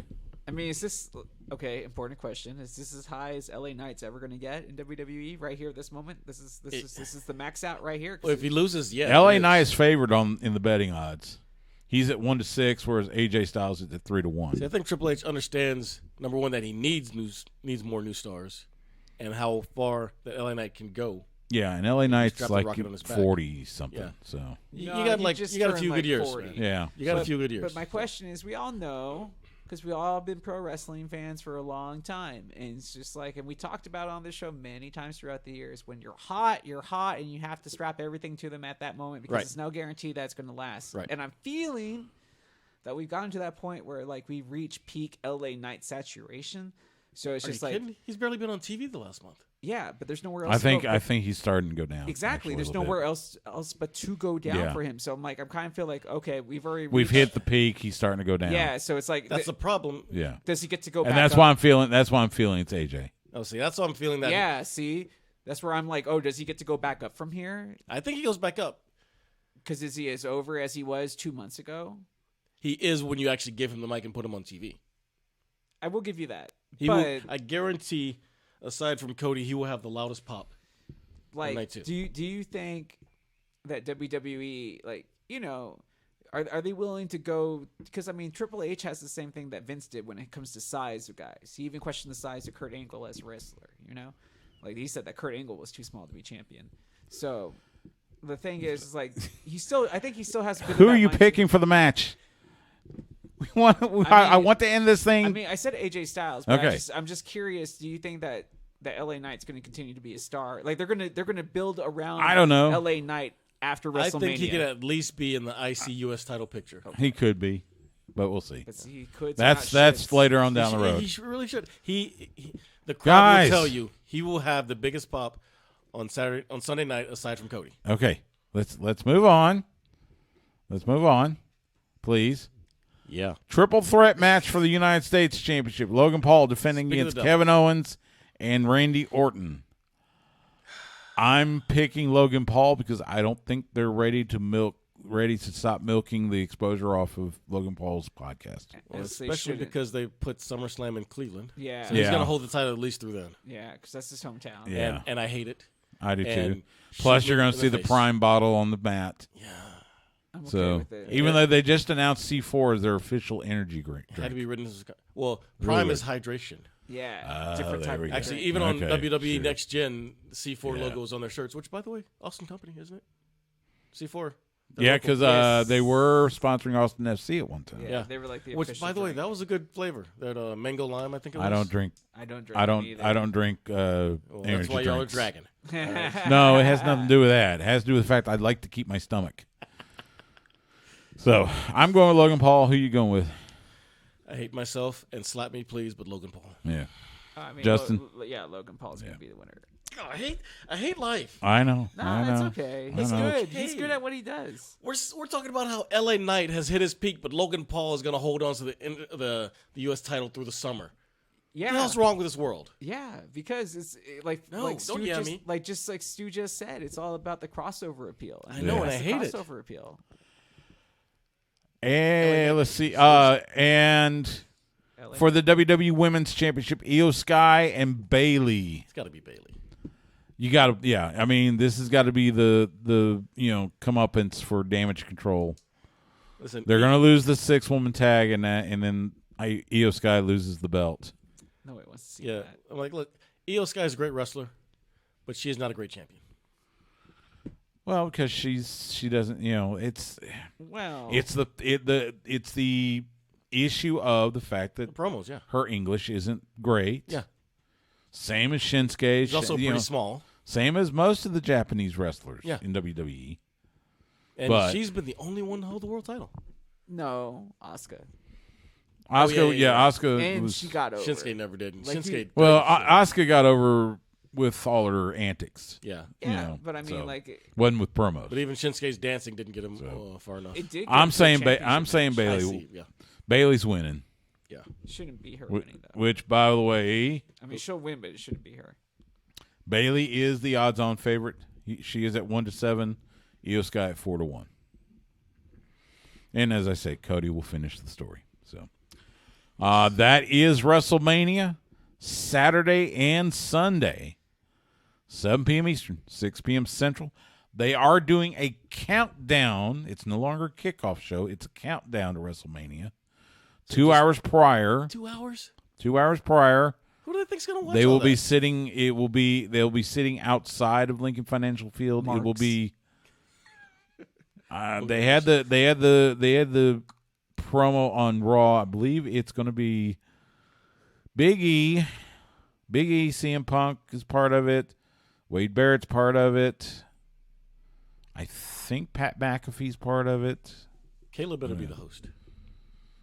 is this okay? Important question. Is this as high as LA Knight's ever going to get in WWE right here at this moment? This is the max out right here. 'Cause Well, if he loses, yeah. LA it is. Knight is favored in the betting odds. He's at 1-6, whereas AJ Styles is at 3-1. See, I think Triple H understands, number one, that he needs more new stars, and how far that LA Knight can go. Yeah, and LA Knight's strapped the like rocket on his back. 40 something. Yeah. So You No, got he just a turned, few like, good years. 40. Man. yeah, You got a few good years. But my question is, we all know, because we all been pro wrestling fans for a long time, and it's just like, and we talked about it on this show many times throughout the years. When you're hot, and you have to strap everything to them at that moment because Right. it's no guarantee that's going to last. Right. And I'm feeling that we've gotten to that point where like we reach peak LA Knight saturation. So it's Are just you like, kidding? He's barely been on TV the last month. yeah, but there's nowhere else. I think he's starting to go down. exactly. actually, a There's little nowhere bit. else but to go down Yeah. for him. So I'm kind of feel like, okay, we've already We've reached- hit the peak. He's starting to go down. Yeah, so it's like That's the problem. yeah. does he get to go back And that's up? why I'm feeling. That's why I'm feeling it's AJ. Oh, see, that's why I'm feeling that. Yeah, see, that's where I'm like, oh, does he get to go back up from here? I think he goes back up. Because is he as over as he was 2 months ago? He is when you actually give him the mic and put him on TV. I will give you that. He but will, I guarantee, aside from Cody, he will have the loudest pop. night like, two. do you think that WWE, like, you know, are they willing to go? Because I mean, Triple H has the same thing that Vince did when it comes to size of guys. He even questioned the size of Kurt Angle as a wrestler. You know, like he said that Kurt Angle was too small to be champion. So the thing is like I think he still has. A bit of Who that are you mindset. picking for the match? I want to end this thing. I mean, I said AJ Styles, but Okay. I'm just curious. Do you think that LA Knight's going to continue to be a star? Like they're gonna build around. I don't know. LA Knight after WrestleMania. I think he could at least be in the IC US title picture. He could be, but we'll see. But he could. That's not shit. later on down the road. Really should. The crowd Guys. will tell you he will have the biggest pop on Sunday night aside from Cody. Okay, let's move on. Let's move on, please. Yeah. Triple threat match for the United States Championship. Logan Paul defending Speaking of against the Kevin Owens and Randy Orton. I'm picking Logan Paul because I don't think they're ready to stop milking the exposure off of Logan Paul's podcast. Well, As they especially shouldn't. because they put SummerSlam in Cleveland. Yeah, So he's Yeah. going to hold the title at least through then. yeah, because that's his hometown. Yeah. And I hate it. I do too. And Plus, shoot you're me going to in see the face. prime bottle on the mat. Yeah. I'm okay So with it. even though they just announced C4 as their official energy drink. Had to be written as well. Prime Really? is hydration. Yeah, different there type we of go. Actually, drink. even on Okay, WWE sure. Next Gen, the C4 Yeah. logo is on their shirts. Which, by the way, Austin Company, isn't it? C4. Yeah, local. because Yes. they were sponsoring Austin FC at one time. Yeah, Yeah. they were like the Which, official by the way, drink. that was a good flavor. That mango lime, I think it was. I don't drink. I don't drink. I them don't. either. I don't drink. Well, energy that's why y'all are drinks. dragging. No, it has nothing to do with that. It has to do with the fact I like to keep my stomach. So I'm going with Logan Paul. Who you going with? I hate myself and slap me, please, but Logan Paul. Yeah, I mean, Justin? Logan Paul's gonna be the winner. God, I hate life. I know. No, I know. it's okay. He's know. good. He's Okay. good at what he does. We're talking about how LA Knight has hit his peak, but Logan Paul is going to hold on to the U.S. title through the summer. Yeah, What the hell's wrong with this world? yeah, because it's like No, like don't Stu yell at just, me. like just like Stu just said, it's all about the crossover appeal. I know, and That's I the hate it. crossover appeal. And let's see. And LA. for the WWE Women's Championship, Io Sky and Bailey. It's got to be Bailey. You got to. Yeah, I mean, this has got to be the comeuppance for Damage Control. Listen, They're going to lose the 6-woman tag, and then Io Sky loses the belt. No one wants to see Yeah, that. I'm like, look, Io Sky is a great wrestler, but she is not a great champion. Well, because she doesn't, it's the issue of the fact that The promos, yeah. her English isn't great. Yeah. Same as Shinsuke. She's also pretty small. Same as most of the Japanese wrestlers Yeah. in WWE. And But- she's been the only one to hold the world title. No, Asuka. Asuka, yeah. Asuka And was. she got over. Shinsuke never did. And Like, Shinsuke. Well, Asuka got over with all her antics. Yeah. Yeah, but I mean, so, like, wasn't with promos. But even Shinsuke's dancing didn't get him far enough. it did. I'm get saying, the I'm saying championship I Bailey. see. Yeah. Bailey's winning. Yeah. match. Shouldn't be her Wh- winning though. Which, by the way, I mean, she'll win, but it shouldn't be her. Bailey is the odds-on favorite. She is at 1-7. Io Sky at 4-1. And as I say, Cody will finish the story. So that is WrestleMania, Saturday and Sunday, 7 p.m. Eastern, 6 p.m. Central. They are doing a countdown. It's no longer a kickoff show. It's a countdown to WrestleMania. 2 hours prior. 2 hours? 2 hours prior. Who do they think's gonna watch? They all will be that? sitting. They'll be sitting outside of Lincoln Financial Field. It will Marks. be. They had the promo on Raw. I believe it's going to be Big E. Big E, CM Punk is part of it. Wade Barrett's part of it. I think Pat McAfee's part of it. Kayla better be the host.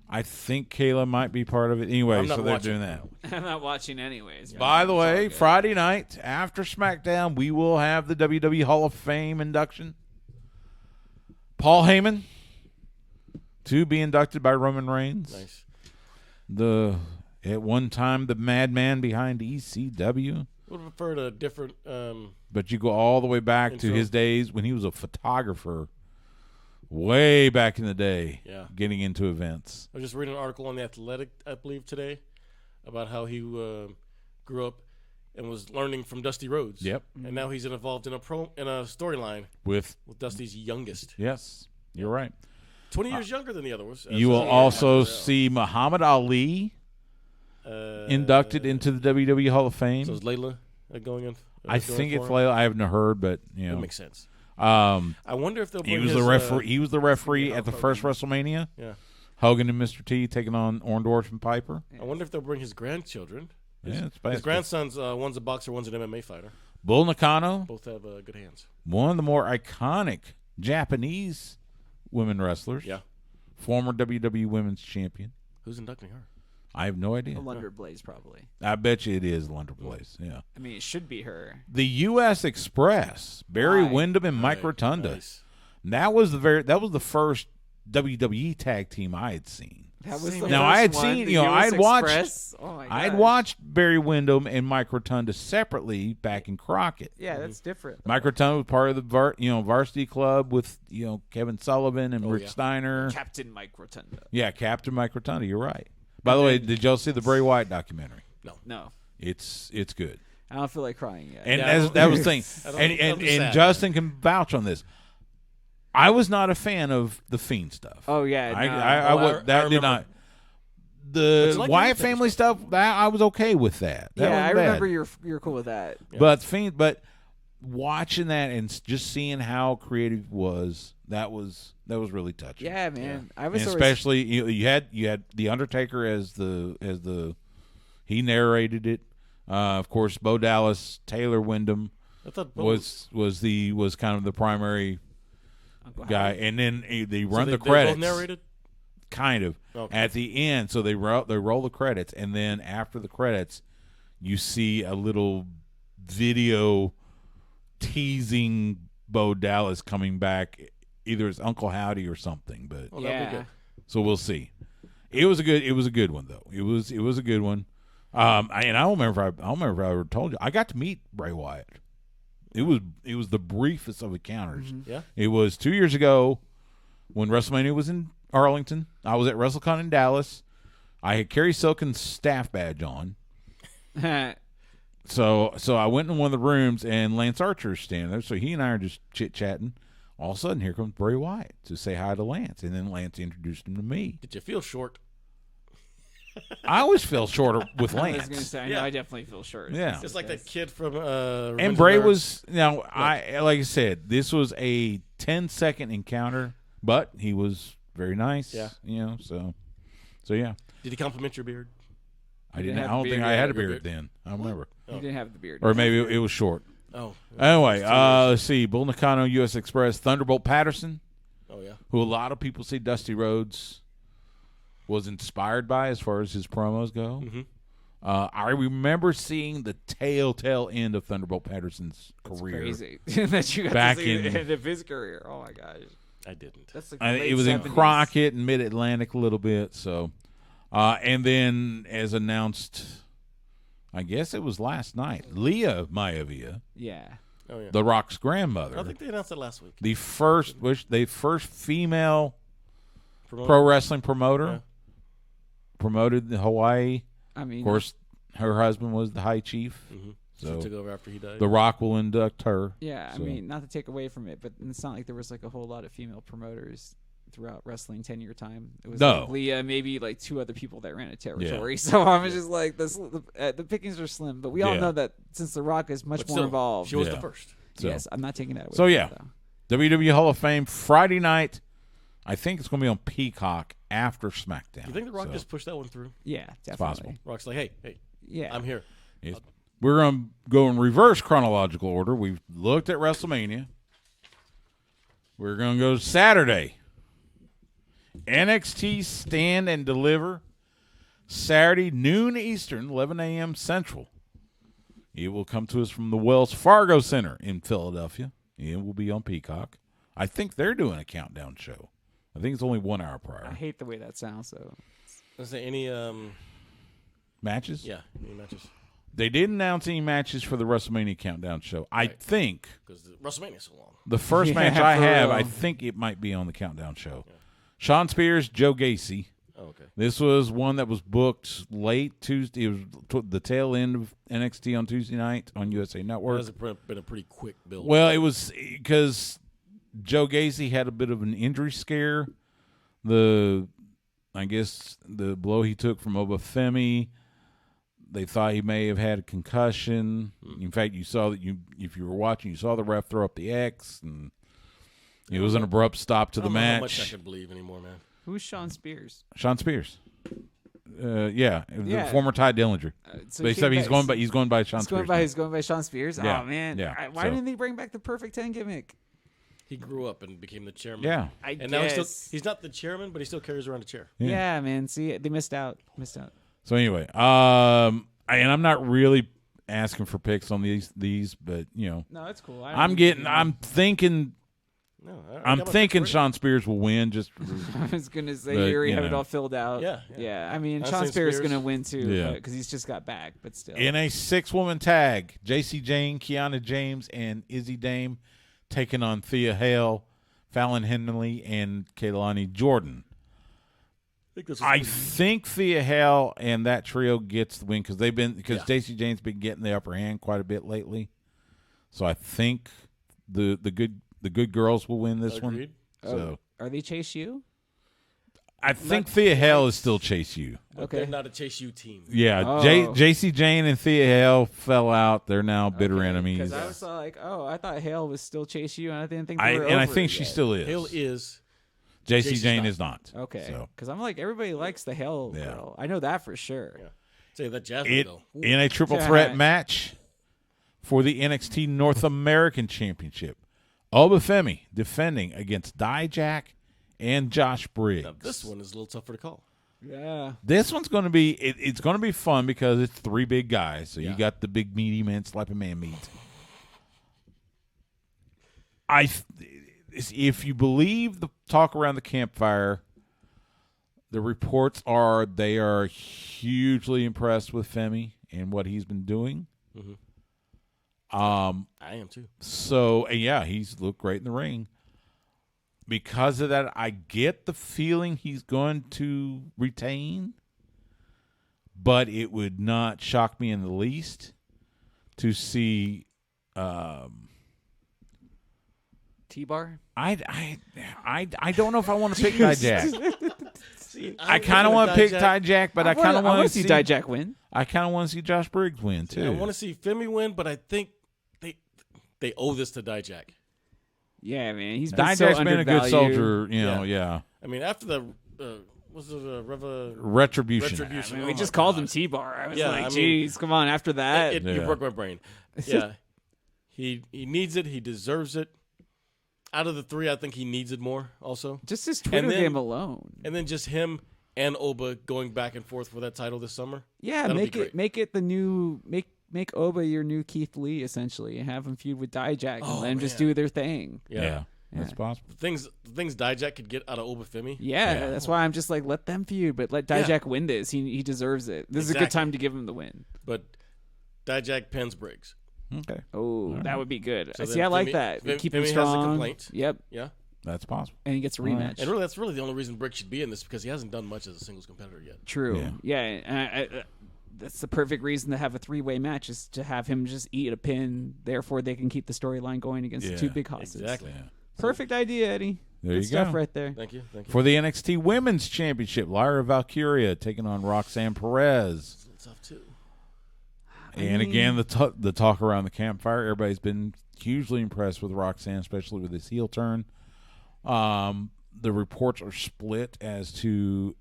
I think Kayla might be part of it. Anyway, I'm not so they're watching. doing that. I'm not watching anyways. but By the it's all way, good. Friday night after SmackDown, we will have the WWE Hall of Fame induction. Paul Heyman to be inducted by Roman Reigns. Nice. At one time the madman behind ECW. Would have preferred a different. But you go all the way back to Intro. his days when he was a photographer, way back in the day, Yeah. getting into events. I was just reading an article on The Athletic, I believe, today, about how he grew up and was learning from Dusty Rhodes. Yep. And now he's involved in a storyline With Dusty's youngest. yes, you're right. 20 years younger than the other was. You will also see Muhammad Ali inducted into the WWE Hall of Fame. So is Layla going in? I think it's Layla. I haven't heard, but That makes sense. I wonder if they'll bring he was his, the referee. He was the referee Hulk at the first WrestleMania. Yeah. Hogan and Mr. T taking on Orndorff and Piper. I wonder if they'll bring his grandchildren. Yeah, it's His basketball. grandsons, one's a boxer, one's an MMA fighter. Bull Nakano, Both have good hands. one of the more iconic Japanese women wrestlers. Yeah. Former WWE Women's Champion. Who's inducting her? I have no idea. A Lunder Blaze probably. I bet you it is Lunder Blaze. Yeah. I mean, it should be her. The U.S. Express, Barry Right. Windham and Mike Right. Rotunda. Nice. That was the first WWE tag team I had seen. That was the Now, first I had one, seen, the you know, US I'd watched- Express. Oh my I'd gosh. watched Barry Windham and Mike Rotunda separately back in Crockett. Yeah, that's different. Mike Rotunda was part of the varsity club with Kevin Sullivan and Rick yeah. Steiner. Captain Mike Rotunda. Yeah, Captain Mike Rotunda. You're right. By the way, did y'all see the Bray Wyatt documentary? No, It's good. I don't feel like crying yet. And Yeah, that was the thing. I don't- And that'll be sad. Justin can vouch on this. I was not a fan of the Fiend stuff. oh yeah, I I did remember. not. The But you like Wyatt everything family stuff, that I was okay with that. That yeah, I wasn't bad. remember you're cool with that. Yeah. But watching that and just seeing how creative was, that was really touching. Yeah, man, I And was always, especially you had the Undertaker as the he narrated it. Of course, Bo Dallas, Taylor Wyndham I thought was kind of the primary Uncle guy, Howard. and then they so run they the both credits. narrated. Kind of Okay. at the end, so they roll the credits, and then after the credits, you see a little video teasing Bo Dallas coming back, either as Uncle Howdy or something. But Oh, that'd be Yeah, good. so we'll see. It was a good one though. It was a good one. I don't remember if I ever told you I got to meet Bray Wyatt. It was the briefest of encounters. Yeah. It was 2 years ago when WrestleMania was in Arlington. I was at WrestleCon in Dallas. I had Kerry Silkin's staff badge on. So I went in one of the rooms and Lance Archer's standing there. So he and I are just chit-chatting. All of a sudden, here comes Bray Wyatt to say hi to Lance. And then Lance introduced him to me. Did you feel short? I always feel shorter with I was Lance. going to say, I know I definitely feel short. Yeah. It's like that kid from And Bray was like I said, this was a 10-second encounter, but he was very nice. Yeah. So yeah. Did he compliment your beard? I didn't. didn't I have don't a think beard I yet. had a beard then. I don't remember, You didn't have the beard. or maybe it was short. Oh. Anyway, let's see. Bull Nakano, U.S. Express, Thunderbolt Patterson, Oh yeah. who a lot of people say Dusty Rhodes was inspired by as far as his promos go. Mm-hmm. I remember seeing the telltale end of Thunderbolt Patterson's career. Crazy that you got Back to see in- the end of his career. Oh my gosh, I didn't. that's like It late was in 70s. Crockett and Mid Atlantic a little bit. So, and then as announced, I guess it was last night, Leah Maivia, Yeah, Oh yeah. The Rock's grandmother, I think they announced it last week. the first female Promoter? pro wrestling promoter, Yeah. promoted in Hawaii. I mean, Of course, her husband was the high chief. Mm-hmm. So took over after he died. The Rock will induct her. yeah. I So- mean, not to take away from it, but it's not like there was like a whole lot of female promoters throughout wrestling 10-year time. It was No. like Leah, maybe like 2 other people that ran a territory. So I'm just like, the pickings are slim. But we all Yeah. know that since The Rock is much But more still, involved. She was Yeah. the first. So- Yes, I'm not taking that away. So, from yeah. her, though. WWE Hall of Fame Friday night. I think it's going to be on Peacock after SmackDown. You think The Rock So, just pushed that one through? Yeah, definitely. possible. Rock's like, hey, Yeah, I'm here. it's- we're going to go in reverse chronological order. We've looked at WrestleMania. We're going to go Saturday. NXT Stand and Deliver. Saturday, noon Eastern, 11 a.m. Central. It will come to us from the Wells Fargo Center in Philadelphia. It will be on Peacock. I think they're doing a countdown show. I think it's only 1 hour I prior. hate the way that sounds. So Let's say any Matches? yeah, any matches They didn't announce any matches for the WrestleMania countdown show. I Right. think because WrestleMania's so long. the first Yeah, match I for have, real. I think it might be on the countdown show. Sean Spears, Joe Gacy. Oh, okay. This was one that was booked late Tuesday. It was the tail end of NXT on Tuesday night on USA It Network. has been a pretty quick build. Well, it was because Joe Gacy had a bit of an injury scare. I guess the blow he took from Obafemi, they thought he may have had a concussion. In fact, you saw that if you were watching, you saw the ref throw up the X, and it was an abrupt stop to I the don't know how much I match. could believe anymore, man. who's Sean Spears? Sean Spears, yeah, the Yeah. former Ty Dillinger. So But except he's going by Sean He's Spears. going by Sean Spears. Yeah, Oh man, yeah, why so- didn't they bring back the Perfect 10 gimmick? He grew up and became the chairman. Yeah, I And now guess. he's not the chairman, but he still carries around a chair. yeah. Yeah, man. See, they missed out. So anyway, and I'm not really asking for picks on these, but No, it's cool. I'm thinking No, I'm thinking Sean Spears will win. Just I was gonna say But, you already you have it know. all filled out. Yeah. I mean, I've Sean seen Spears is Spears. gonna win too. Yeah. because he's just got back. But still, in a 6-woman tag, JC Jane, Kiana James, and Izzy Dame taking on Thea Hale, Fallon Henley, and Kaylani Jordan. I think Thea Hale and that trio gets the win because JC Jane's been getting the upper hand quite a bit lately. So I think the good girls will win this Agreed. one. So are they Chase U? I think Thea Hale is still Chase U. But Okay. they're not a Chase U team. Yeah, Oh. JC Jane and Thea Hale fell out. They're now bitter enemies. Because I was like, I thought Hale was still Chase U, and I didn't think they were I over think it she yet. still is. Hale is. JC JC's Jane not. is not. Okay, So because I'm like everybody likes the Hale Yeah. girl. I know that for sure. Yeah. Say that Jasmine it though. in a triple threat match for the NXT North American Championship. Obafemi defending against Dijak and Josh Briggs. Now, this one is a little tougher to call. Yeah. This one's going to be it's going to be fun because it's 3 big guys. So you Yeah. got the big meaty man slapping man meat. If you believe the talk around the campfire, the reports are they are hugely impressed with Femi and what he's been doing. I am too. So yeah, he's looked great in the ring. Because of that, I get the feeling he's going to retain, but it would not shock me in the least to see. T-Bar. I don't know if I want to pick Dijak. See, I kind of want to pick Dijak, but I kind of want to see Dijak win. I kind of want to see Josh Briggs win too. I want to see Femi win, but I think they owe this to Dijak. Yeah, man, he's been Dijak's so been a good undervalued. soldier, you know. Yeah. I mean, after the Retribution. I mean, oh we my just called him God. T-Bar. I was Yeah, like, I mean, geez, come on. After that, It broke my brain. Yeah, he needs it. He deserves it. Out of the three, I think he needs it more. Also, just his Twitter then- game alone. and then just him and Oba going back and forth for that title this summer. Yeah, That'll make be great. make it the new make Oba your new Keith Lee essentially, and have him feud with Dijak and let him just man. do their thing. Yeah. That's possible. The things Dijak could get out of Oba Femi. Yeah, that's why I'm just like, let them feud, but let Dijak win this. He deserves it. This is a good Exactly. time to give him the win. But Dijak pins Briggs. Okay. Oh, that would be good. So See, then I like Femi- that. Femi- Keep him Femi has a strong. complaint. Yep, Yeah, That's possible. and he gets a rematch. and really, that's really the only reason Briggs should be in this because he hasn't done much as a singles competitor yet. True. Yeah, and that's the perfect reason to have a 3-way match is to have him just eat a pin. Therefore, they can keep the storyline going against the two big hosses. Exactly. Yeah. Perfect idea, Eddie. There Good you stuff go. right there. Thank you. For the NXT Women's Championship, Lyra Valkyria taking on Roxanne Perez. It's tough too. And again, the talk around the campfire, everybody's been hugely impressed with Roxanne, especially with this heel turn. The reports are split as to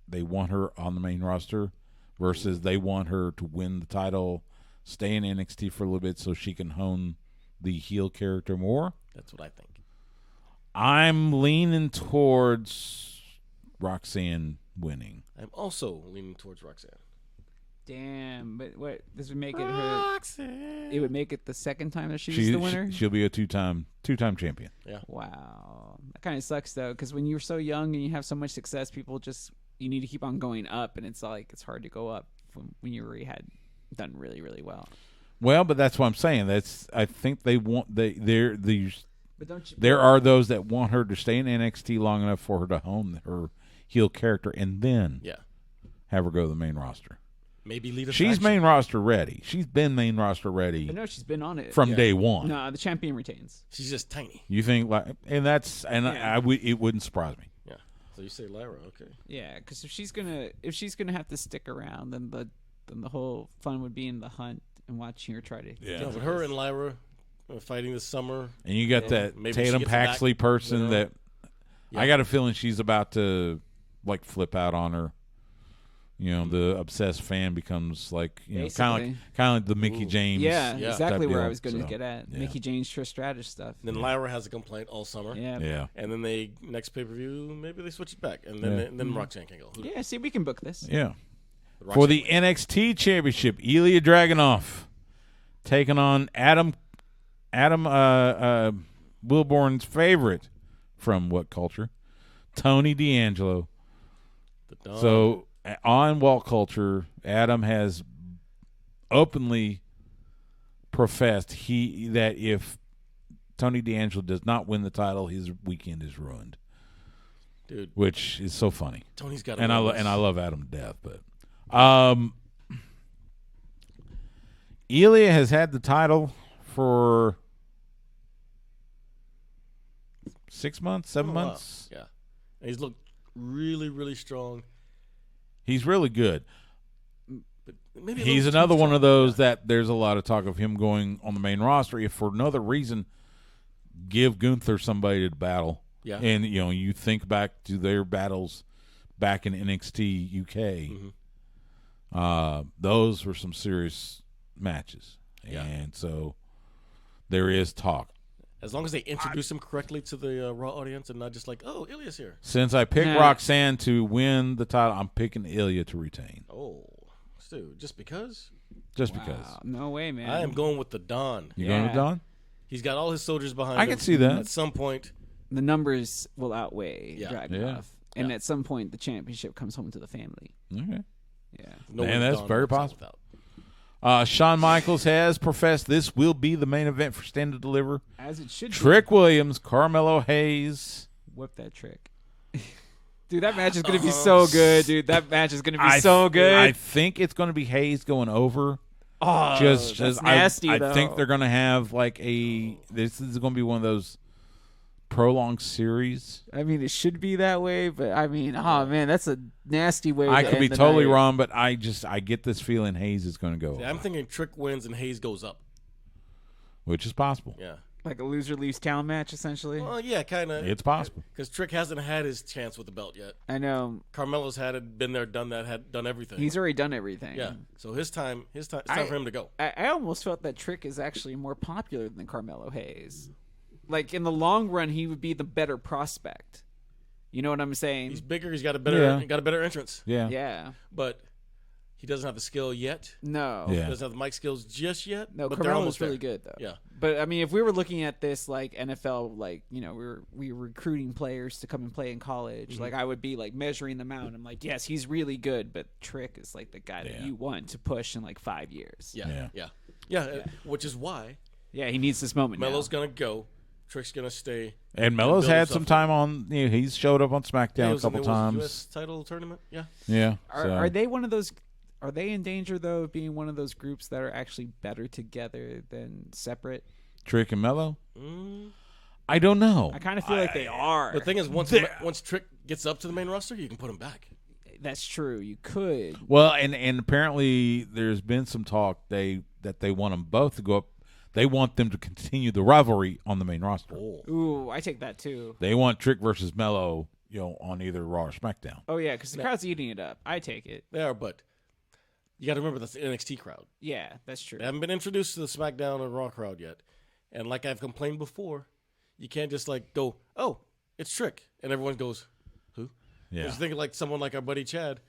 they want her on the main roster versus they want her to win the title, stay in NXT for a little bit so she can hone the heel character more. That's what I think. I'm leaning towards Roxanne winning. I'm also leaning towards Roxanne. Damn, but what this would make it her? It would make it the second time that she's the winner. She'll be a two-time champion. Yeah. Wow, that kind of sucks though, because when you're so young and you have so much success, people just you need to keep on going up, and it's like it's hard to go up when you already had done really really well. Well, but that's what I'm saying. I think they want they're these. But don't you? There are those that want her to stay in NXT long enough for her to hone her heel character and then have her go to the main roster. Maybe lead a She's faction. main roster ready. She's been main roster ready But no, she's been on it from day one. No, the champion retains. She's just tiny. You think it wouldn't surprise me. Yeah. So you say Lyra, okay. Yeah, because if she's gonna have to stick around, then the whole fun would be in the hunt and watching her try to. Yeah, but her and Lyra fighting this summer. And you got that Maybe she Tatum gets Paxley back, person you know? that I got a feeling she's about to like flip out on her. You know, the obsessed fan becomes like kind of like the Mickey James. Yeah, Yeah. exactly type where deal, I was going to so, get at. yeah. Mickey James, Trish Stratus stuff. Then Lyra has a complaint all summer. Yeah. Yeah. And then they next pay per view maybe they switch it back and then Yeah. then Roxanne can go. Yeah, see, we can book this. Yeah. Roxanne For the wins. NXT Championship, Ilya Dragunov taking on Adam Wilborn's favorite from what culture? Tony D'Angelo. The Don. So on What Culture, Adam has openly professed that if Tony D'Angelo does not win the title, his weekend is ruined. Dude, Which is so funny. Tony's got And I I love Adam to death, but Ilya has had the title for 6 months, 7 months. Yeah. And he's looked really, really strong. He's really good. But maybe a He's little too another one strong. of those that there's a lot of talk of him going on the main roster. If for another reason, give Gunther somebody to battle. Yeah. And, you think back to their battles back in NXT UK. Mm-hmm. Those were some serious matches. Yeah. And so there is talk. As long as they introduce him correctly to the Raw audience and not just like, oh, Ilya's here. Since I picked Nah. Roxanne to win the title, I'm picking Ilya to retain. Oh, dude, just because? Just because. Wow, no way, man. I am going with the Don. You going with Yeah. Don? He's got all his soldiers behind I him. can see that. At some point, The numbers will outweigh Yeah. Dragunov. Yeah. And Yeah. at some point, the championship comes home to the family. Okay. Yeah. no Man, way that's Don very walks out possible. without. Shawn Michaels has professed this will be the main event for Stand to Deliver. As it should Trick Williams, Carmelo Hayes. be. Whip that trick. Dude, that match is going to be so good, dude. That match is going to be so good. I think it's going to be Hayes going over. oh, Just that's nasty, I though. think they're going to have this is going to be one of those prolonged series. I mean, it should be that way, but I mean, oh man, that's a nasty way. I to could be end the totally night. wrong, but I get this feeling Hayes is going to go, Yeah, I'm thinking Trick wins and Hayes goes up. which is possible. Yeah. Like a loser leaves town match, essentially. Well, yeah, kind of. It's possible. Because Trick hasn't had his chance with the belt yet. I know Carmelo's had it, been there, done that, had done everything. he's already done everything. yeah. So it's time for him to go. I almost felt that Trick is actually more popular than Carmelo Hayes. Like in the long run, he would be the better prospect. You know what I'm saying? He's bigger. He's got a better entrance. Yeah. Yeah. But he doesn't have the skill yet. No. He Yeah. doesn't have the mic skills just yet. No, but they're Carmelo's almost really there. good though. Yeah. But I mean, if we were looking at this like NFL, like we were recruiting players to come and play in college, like I would be like measuring them out. I'm like, yes, he's really good, but Trick is like the guy that you want to push in like 5 years. Yeah. Which is why Yeah, he needs this moment. Melo's gonna go. Trick's gonna stay. And Melo's build had himself some up. time on. He's showed up on Yeah, SmackDown he a was couple in the times. US title tournament. Yeah. Yeah. Are they one of those? Are they in danger though of being one of those groups that are actually better together than separate? Trick and Melo? Mm. I don't know. I kind of feel like they are. The thing is, once Trick gets up to the main roster, you can put him back. That's true. You could. Well, and apparently there's been some talk that they want them both to go up. They want them to continue the rivalry on the main roster. Ooh, I take that too. They want Trick versus Melo, on either Raw or SmackDown. Oh yeah, because the crowd's eating it up. I take it. They are, but you got to remember that's the NXT crowd. Yeah, that's true. They haven't been introduced to the SmackDown or Raw crowd yet. And like I've complained before, you can't just like go, oh, it's Trick, and everyone goes, who? Yeah. Just think like someone like our buddy Chad,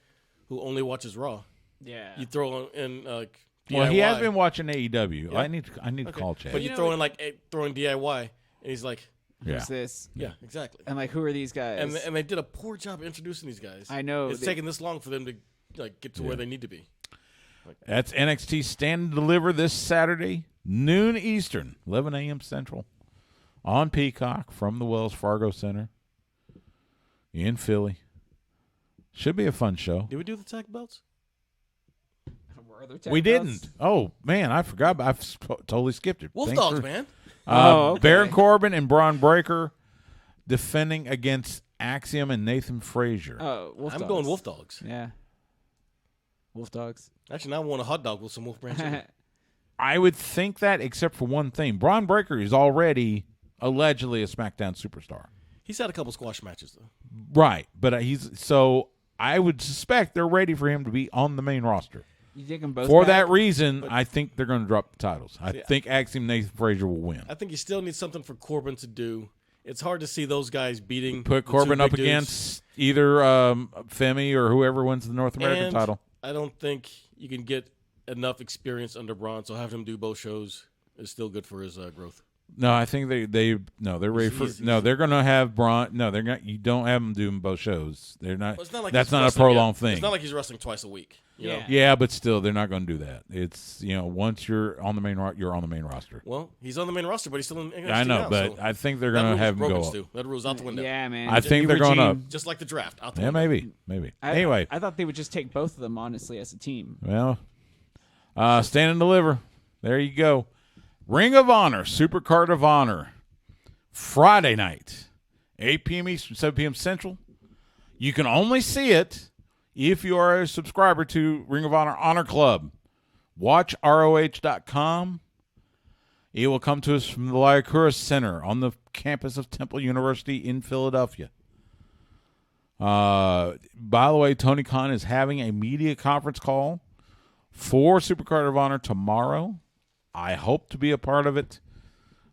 who only watches Raw. Yeah. You throw in like DIY. Well, he has been watching AEW. Yeah. I need to call Chad. But you throw in like throwing DIY, and he's like, Who's this? yeah, exactly. And like, who are these guys? And they did a poor job introducing these guys. I know. It's taken this long for them to like get to where they need to be. That's NXT Stand and Deliver this Saturday, noon Eastern, 11 a.m. Central, on Peacock from the Wells Fargo Center in Philly. Should be a fun show. Did we do the tag belts? Were there tag We belts? didn't. Oh, man, I forgot. Totally skipped it. Wolf Thanks Dogs, for- man. Okay. Baron Corbin and Braun Breaker defending against Axiom and Nathan Frazier. Oh, Wolf I'm Dogs. going Wolf Dogs. Yeah. Wolf Dogs. Actually, now I want a hot dog with some Wolf Brand chicken. I would think that, except for one thing. Braun Breaker is already allegedly a SmackDown superstar. He's had a couple squash matches, though. Right, but I would suspect they're ready for him to be on the main roster. You take them both For back? that reason, I think they're going to drop the titles. I think Axiom Nathan Frazier will win. I think you still need something for Corbin to do. It's hard to see those guys beating. Put the Corbin two up big dudes. against either Femi or whoever wins the North American And title. I don't think you can get enough experience under Braun, so having him do both shows is still good for his growth. No, I think they're ready for. They're going to have Braun. No, they're not. You don't have them doing both shows. They're not. Well, it's not like that's he's not a wrestling prolonged yet. thing. It's not like he's wrestling twice a week. You know? Yeah, but still, they're not going to do that. It's once you're on the main you're on the main roster. Well, he's on the main roster, but he's still in NXT I know, now, but so I think they're that going to rule's have him broken, go up. Stu. That rule's out the window. Yeah, man. I think they're going up. Just like the draft, out the Yeah, window. maybe. Anyway, I thought they would just take both of them, honestly, as a team. well, stand and deliver. There you go. Ring of Honor, Supercard of Honor, Friday night, 8 p.m. Eastern, 7 p.m. Central. You can only see it if you are a subscriber to Ring of Honor Honor Club. Watch ROH.com. It will come to us from the Lycura Center on the campus of Temple University in Philadelphia. By the way, Tony Khan is having a media conference call for Supercard of Honor tomorrow. I hope to be a part of it,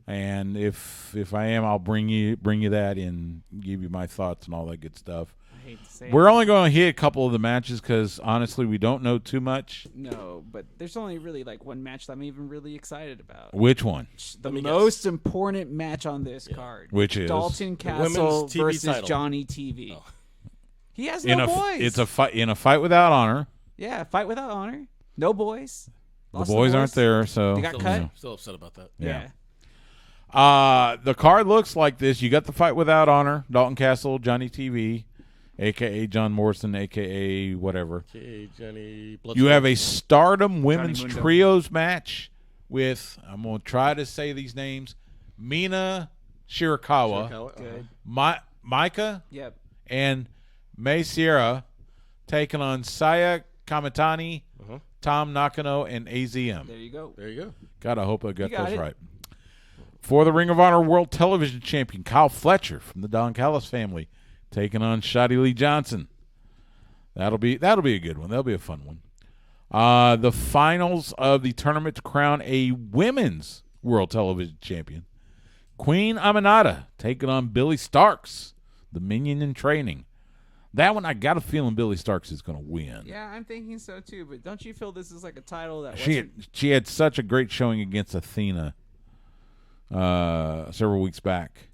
and if I am, I'll bring you that and give you my thoughts and all that good stuff. I hate to say We're only going to hit a couple of the matches because honestly, we don't know too much. no, but there's only really like one match that I'm even really excited about. Which one? The me most important match on this card. Which is Dalton women's Castle TV versus title. Johnny TV. Oh. He has no boys. It's a fight in a fight without honor. Yeah, fight without honor. No boys. Lost The boys aren't there, so They got Still, cut? still upset about that. Yeah. The card looks like this. You got the fight without honor, Dalton Castle, Johnny TV, a.k.a. John Morrison, a.k.a. whatever. Okay, Jenny. You have a Stardom Women's Mundo. Trios match with, I'm going to try to say these names, Mina Shirakawa. Good. Micah Yep. and May Sierra taking on Saya Kamitani, Tom Nakano, and AZM. There you go. There you go. God, I hope I got those it. right. For the Ring of Honor World Television Champion, Kyle Fletcher from the Don Callis family, taking on Shotty Lee Johnson. That'll be a good one. That'll be a fun one. The finals of the tournament to crown a women's World Television Champion. Queen Aminata taking on Billy Starks, the minion in training. That one, I got a feeling Billy Starks is going to win. Yeah, I'm thinking so too. But don't you feel this is like a title that She had such a great showing against Athena several weeks back.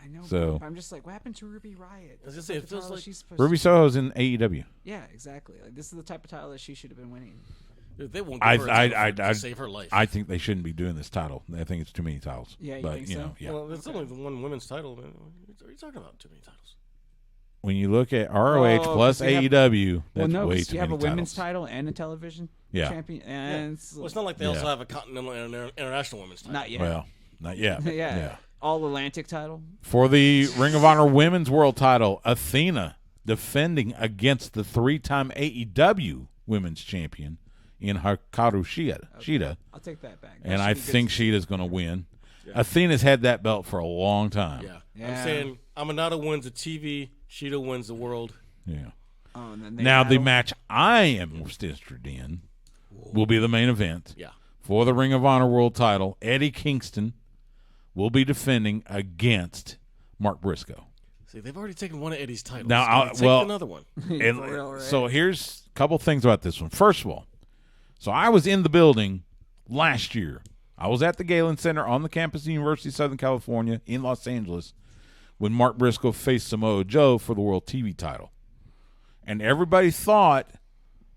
I know. So I'm just like, what happened to Ruby Riot? I was gonna say, it feels like Ruby Soho's in AEW. Yeah, exactly. Like, this is the type of title that she should have been winning. They won't give her a title to save her life. I think they shouldn't be doing this title. I think it's too many titles. Yeah, you but think you so? know, yeah. Well, it's only the one women's title. Man. What are you talking about? Too many titles. When you look at ROH plus AEW, that's way too you have many a women's titles. title and a television Yeah. champion. And Well, it's not like they also have a continental and international women's title. not yet. Well, not yet. yeah. All Atlantic title. For the Ring of Honor Women's World title, Athena defending against the 3-time AEW Women's Champion in Hikaru Shida. I'll take that back. And I think Shida's going to win. Yeah. Athena's had that belt for a long time. Yeah. I'm saying Aminata wins the TV, Shida wins the world. Yeah. Oh, and then now, the match I am most interested in will be the main event. Yeah. For the Ring of Honor World title, Eddie Kingston will be defending against Mark Briscoe. See, they've already taken one of Eddie's titles. Now, take another one. And real, right? So here's a couple things about this one. First of all, so I was in the building last year. I was at the Galen Center on the campus of the University of Southern California in Los Angeles when Mark Briscoe faced Samoa Joe for the World TV title. And everybody thought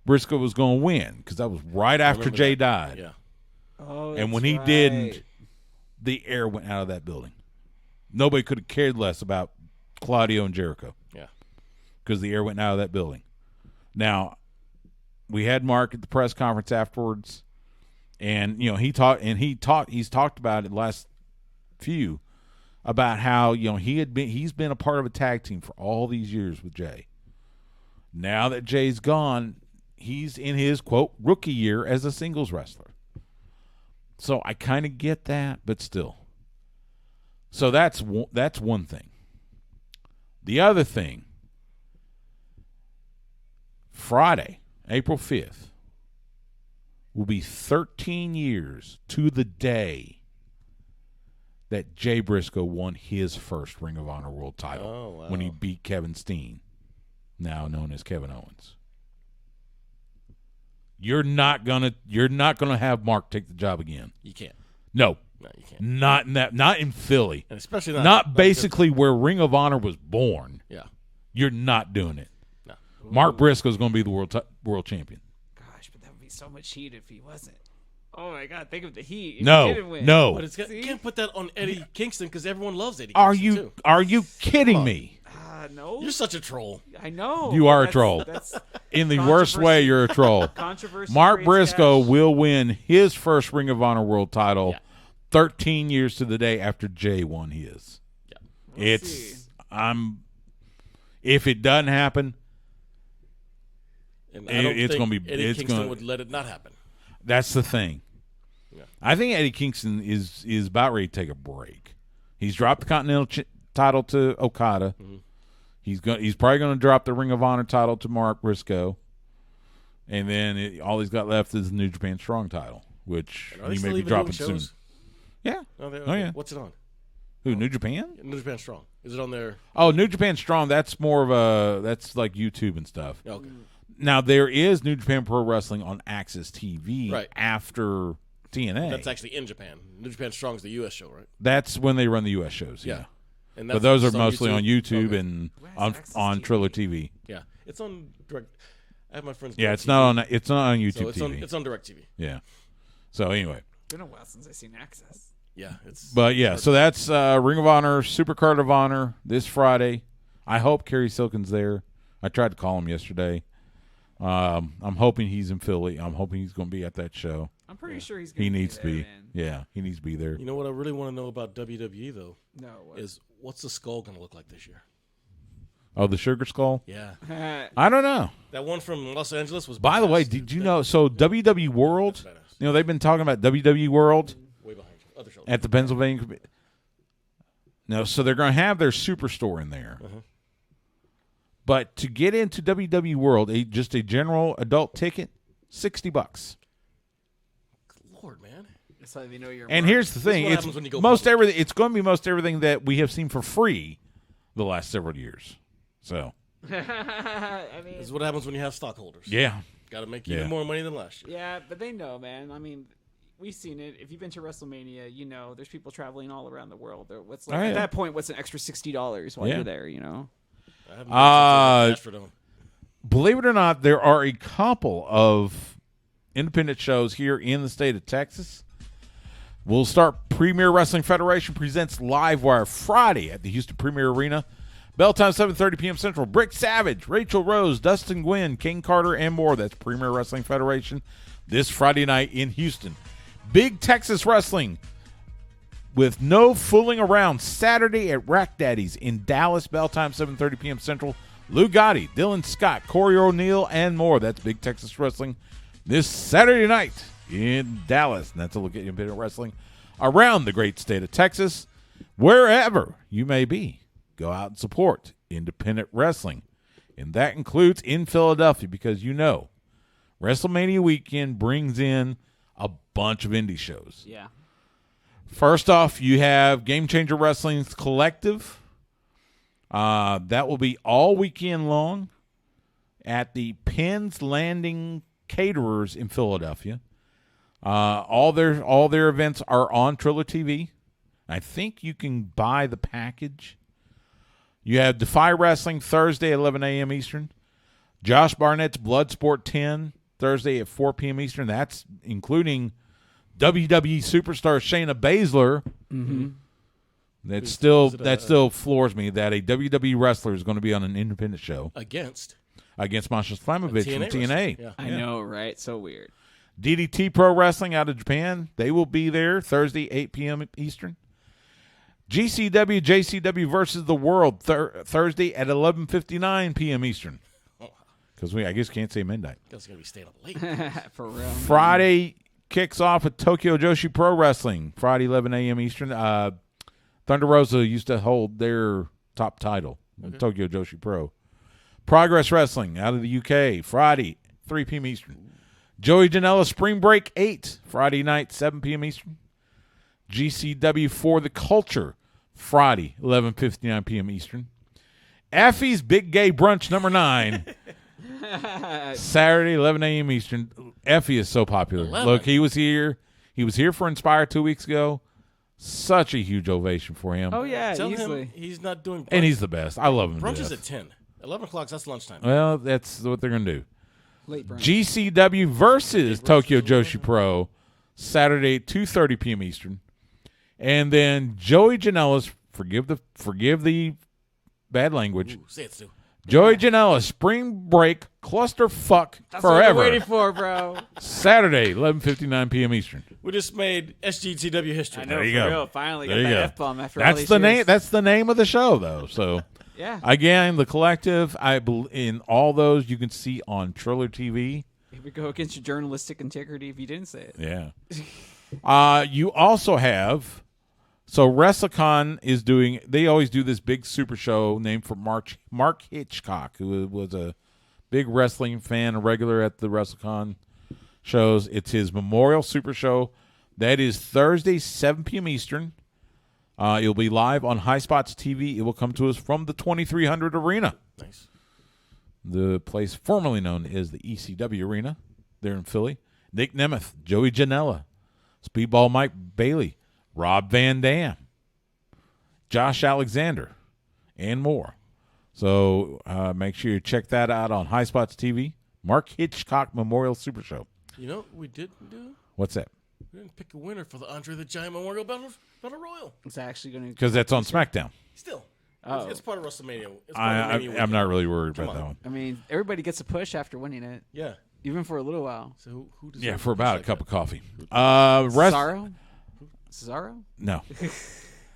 Briscoe was going to win because that was right after Jay died. Yeah. Oh, And when he didn't, the air went out of that building. Nobody could have cared less about Claudio and Jericho. Yeah. Because the air went out of that building. Now, we had Mark at the press conference afterwards, and he's talked about it the last few about how he's been a part of a tag team for all these years with Jay. Now that Jay's gone, he's in his quote rookie year as a singles wrestler. So I kind of get that, but still. So that's one thing. The other thing, Friday, April 5th, will be 13 years to the day that Jay Briscoe won his first Ring of Honor World title when he beat Kevin Steen, now known as Kevin Owens. You're not gonna have Mark take the job again. You can't. No, you can't. Not in Philly, and especially not basically where Ring of Honor was born. Yeah, you're not doing it. No, Mark Briscoe's going to be the world champion. Gosh, but that would be so much heat if he wasn't. Oh my God! Think of the heat. If No, he didn't win. no. But you can't put that on Eddie Kingston because everyone loves Eddie. Are Kingston you too. are you kidding me? No. You're such a troll. I know. You are a troll. That's In the worst way, you're a troll. controversy. Mark Briscoe cash. will win his first Ring of Honor World title 13 years to the day after Jay won his. Yeah. If it doesn't happen, And I don't it's think going to be. Eddie It's Kingston going. would let it not happen. That's the thing. Yeah. I think Eddie Kingston is about ready to take a break. He's dropped the Continental title to Okada. Mm-hmm. He's probably going to drop the Ring of Honor title to Mark Briscoe, and then all he's got left is the New Japan Strong title, which Are they he still may be even dropping doing soon. shows? Yeah. Oh, yeah. What's it on? Who? New Japan? New Japan Strong. Is it on there? Oh, New Japan Strong. That's more of that's like YouTube and stuff. Okay. Now there is New Japan Pro Wrestling on Access TV Right. after TNA. That's actually in Japan. New Japan Strong is the U.S. show, right? That's when they run the U.S. shows. Yeah. And But those are it's mostly on YouTube Okay. and Where's on Access Triller TV? TV. Yeah, it's on direct. I have my friends. Yeah, Direct it's TV. not on YouTube So it's TV. it's on Direct TV. Yeah. So anyway, It's been a while since I've seen Access. Yeah, it's. but yeah, so that's Ring of Honor, Supercard of Honor this Friday. I hope Kerry Silkin's there. I tried to call him yesterday. I'm hoping he's in Philly. I'm hoping he's going to be at that show. I'm pretty sure he's going He needs to be. man. Yeah, he needs to be there. You know what I really want to know about WWE though No. What? is what's the skull going to look like this year? Oh, the Sugar Skull? Yeah, I don't know. that one from Los Angeles was. By the way, badass, did dude. you know? So WWE World, That's badass. you know, they've been talking about WWE World Way behind you. Other shoulder. at the Pennsylvania. No, so they're going to have their superstore in there. Uh-huh. But to get into WWE World, just a general adult ticket, $60. Lord, man. That's how they know you're. And here's the thing: what it's happens when you go most public. everything. It's going to be most everything that we have seen for free the last several years. So I mean, This is what happens when you have stockholders. yeah, Got to make Yeah. even more money than last year. yeah, but they know, man. I mean, we've seen it. If you've been to WrestleMania, you know there's people traveling all around the world. What's like Oh, yeah. at that point? What's an extra $60 while Yeah. you're there? You know. I haven't been since Astrodome. believe it or not, there are a couple of independent shows here in the state of Texas. We'll start. Premier Wrestling Federation presents Livewire Friday at the Houston Premier Arena. Bell time 7:30 p.m. Central. Brick Savage, Rachel Rose, Dustin Gwynn, King Carter, and more. That's Premier Wrestling Federation this Friday night in Houston. Big Texas Wrestling with no fooling around Saturday at Rack Daddy's in Dallas. Bell time 7:30 p.m. Central. Lou Gotti, Dylan Scott, Corey O'Neill, and more. That's Big Texas Wrestling this Saturday night in Dallas. And that's a look at independent wrestling around the great state of Texas. Wherever you may be, go out and support independent wrestling. And that includes in Philadelphia because you know WrestleMania weekend brings in a bunch of indie shows. Yeah. First off, you have Game Changer Wrestling's Collective. That will be all weekend long at the Penn's Landing Caterers in Philadelphia. All their events are on Triller TV. I think you can buy the package. You have Defy Wrestling Thursday at 11 a.m. Eastern. Josh Barnett's Bloodsport 10 Thursday at 4 p.m. Eastern. That's including WWE superstar Shayna Baszler. Mm-hmm. That Is still floors me that a WWE wrestler is going to be on an independent show Against against Masha Slamovich from TNA. TNA. Yeah. I know, right? So weird. DDT Pro Wrestling out of Japan. They will be there Thursday, 8 p.m. Eastern. GCW, JCW versus the World Thursday at 11:59 p.m. Eastern. Because I guess can't say midnight. That's going to be staying up late. For real. Friday kicks off with Tokyo Joshi Pro Wrestling. Friday, 11 a.m. Eastern. Thunder Rosa used to hold their top title, Tokyo Joshi Pro. Progress Wrestling out of the UK. Friday, 3 p.m. Eastern. Joey Janela Spring Break 8. Friday night, 7 p.m. Eastern. GCW for the Culture. Friday, 11:59 p.m. Eastern. Effie's Big Gay Brunch number 9. Saturday, 11 a.m. Eastern. Effie is so popular. 11. Look, he was here. He was here for Inspire 2 weeks ago. Such a huge ovation for him. Oh yeah, Tell easily. him he's not doing brunch. And he's the best. I love him. to Brunch is death. at 10. 11 o'clock, that's lunchtime. Well, that's what they're going to do. Late brunch. GCW versus Big Tokyo brunch. Joshi Pro, Saturday, 2:30 p.m. Eastern. And then Joey Janela's, forgive the bad language, Ooh, say it, Stu. Joey Janela's Spring Break Clusterfuck That's what Forever. I'm waiting for, bro. Saturday, 11:59 p.m. Eastern. We just made SGTW history. I know, There you for go. real. Finally There got you that go. F-bomb after all That's these the years. name. That's the name of the show, though. So Yeah. again, the Collective. In all those you can see on Triller TV. It would go against your journalistic integrity if you didn't say it. Yeah. You also have. So WrestleCon is doing. They always do this big super show named for Mark Hitchcock, who was a big wrestling fan, a regular at the WrestleCon shows. It's his memorial super show. That is Thursday, 7 p.m. Eastern. It'll be live on High Spots TV. It will come to us from the 2300 Arena, Nice. the place formerly known as the ECW Arena there in Philly. Nick Nemeth, Joey Janela, Speedball Mike Bailey, Rob Van Dam, Josh Alexander, and more. So make sure you check that out on High Spots TV. Mark Hitchcock Memorial Super Show. You know what we didn't do? What's that? We didn't pick a winner for the Andre the Giant Memorial Battle Royal. It's actually going to. Because that's on SmackDown. Still. Oh. It's part of WrestleMania. It's part of Mania I'm weekend. not really worried Come about that on. one. I mean, everybody gets a push after winning it. Yeah. Even for a little while. So who does Yeah, for about a cup of coffee. Cesaro? Cesaro? No.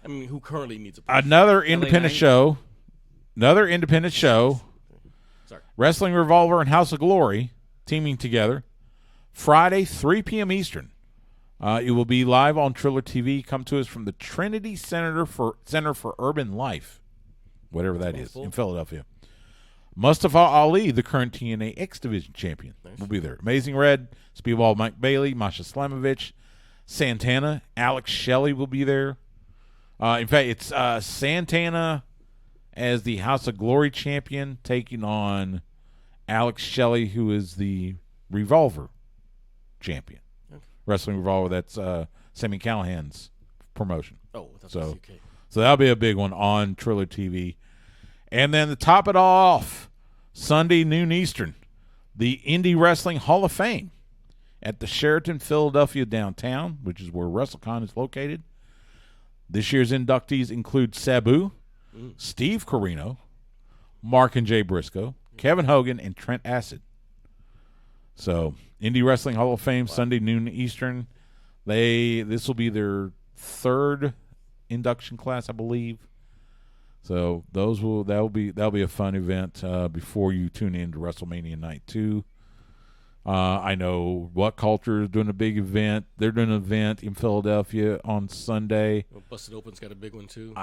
I mean, who currently needs a push? Another independent Knight? show. Another independent show. Sorry. Wrestling Revolver and House of Glory teaming together. Friday, 3 p.m. Eastern. It will be live on Triller TV. Come to us from the Trinity Center for Urban Life, whatever that is, in Philadelphia. Mustafa Ali, the current TNA X Division champion, will be there. Amazing Red, Speedball Mike Bailey, Masha Slamovich, Santana, Alex Shelley will be there. In fact, it's Santana as the House of Glory champion taking on Alex Shelley, who is the Revolver champion. Okay. Wrestling Revolver, that's Sammy Callahan's promotion. Oh, that's So- UK. So that'll be a big one on Triller TV. And then to top it all off, Sunday, noon Eastern, the Indie Wrestling Hall of Fame at the Sheraton Philadelphia downtown, which is where WrestleCon is located. This year's inductees include Sabu, Steve Corino, Mark and Jay Briscoe, Kevin Hogan, and Trent Acid. So, Indie Wrestling Hall of Fame, Sunday, noon Eastern. This will be their third induction class, I believe. So that'll be a fun event before you tune in to WrestleMania Night 2. I know What Culture is doing a big event. They're doing an event in Philadelphia on Sunday. Well, Busted Open's got a big one too.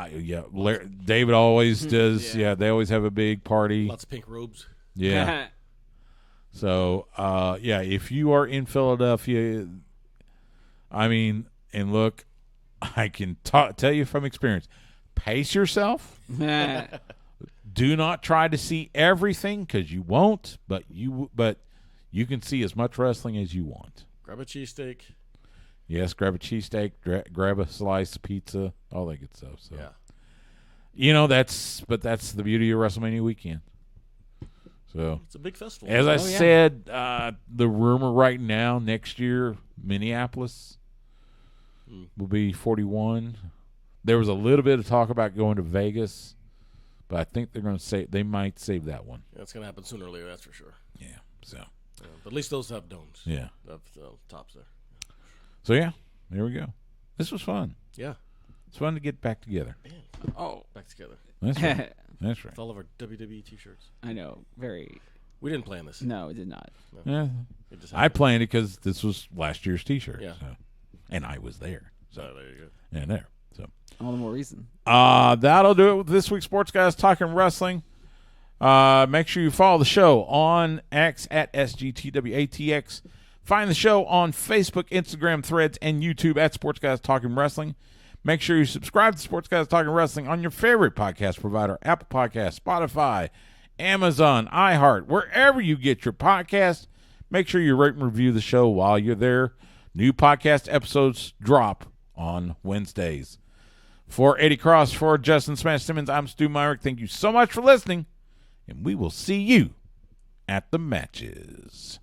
David always does. Yeah, they always have a big party. Lots of pink robes. Yeah. So, if you are in Philadelphia, I mean, and look, I can tell you from experience, pace yourself. Do not try to see everything because you won't, but you can see as much wrestling as you want. Grab a cheesesteak. Yes, grab a cheesesteak, grab a slice of pizza, all that good stuff. So, Yeah. that's the beauty of WrestleMania weekend. So, It's a big festival. as I said, the rumor right now, next year, Minneapolis will be 41. There was a little bit of talk about going to Vegas, but I think they might save that one. Yeah, it's going to happen sooner or later, that's for sure. Yeah. So. But at least those have domes. Yeah. Have tops there. So yeah, there we go. This was fun. Yeah. It's fun to get back together. Man, Oh, back together That's right. That's right. with all of our WWE T-shirts. I know. Very. We didn't plan this. No, it did not. Yeah. It just I happened. planned it because this was last year's T-shirt. Yeah. So. And I was there. So there you go. And there. So. All the more reason. That'll do it with this week's Sports Guys Talking Wrestling. Make sure you follow the show on X at SGTWATX. Find the show on Facebook, Instagram, Threads, and YouTube at Sports Guys Talking Wrestling. Make sure you subscribe to Sports Guys Talking Wrestling on your favorite podcast provider, Apple Podcasts, Spotify, Amazon, iHeart, wherever you get your podcast. Make sure you rate and review the show while you're there. New podcast episodes drop on Wednesdays. For Eddie Cross, for Justin Smash Simmons, I'm Stu Myrick. Thank you so much for listening, and we will see you at the matches.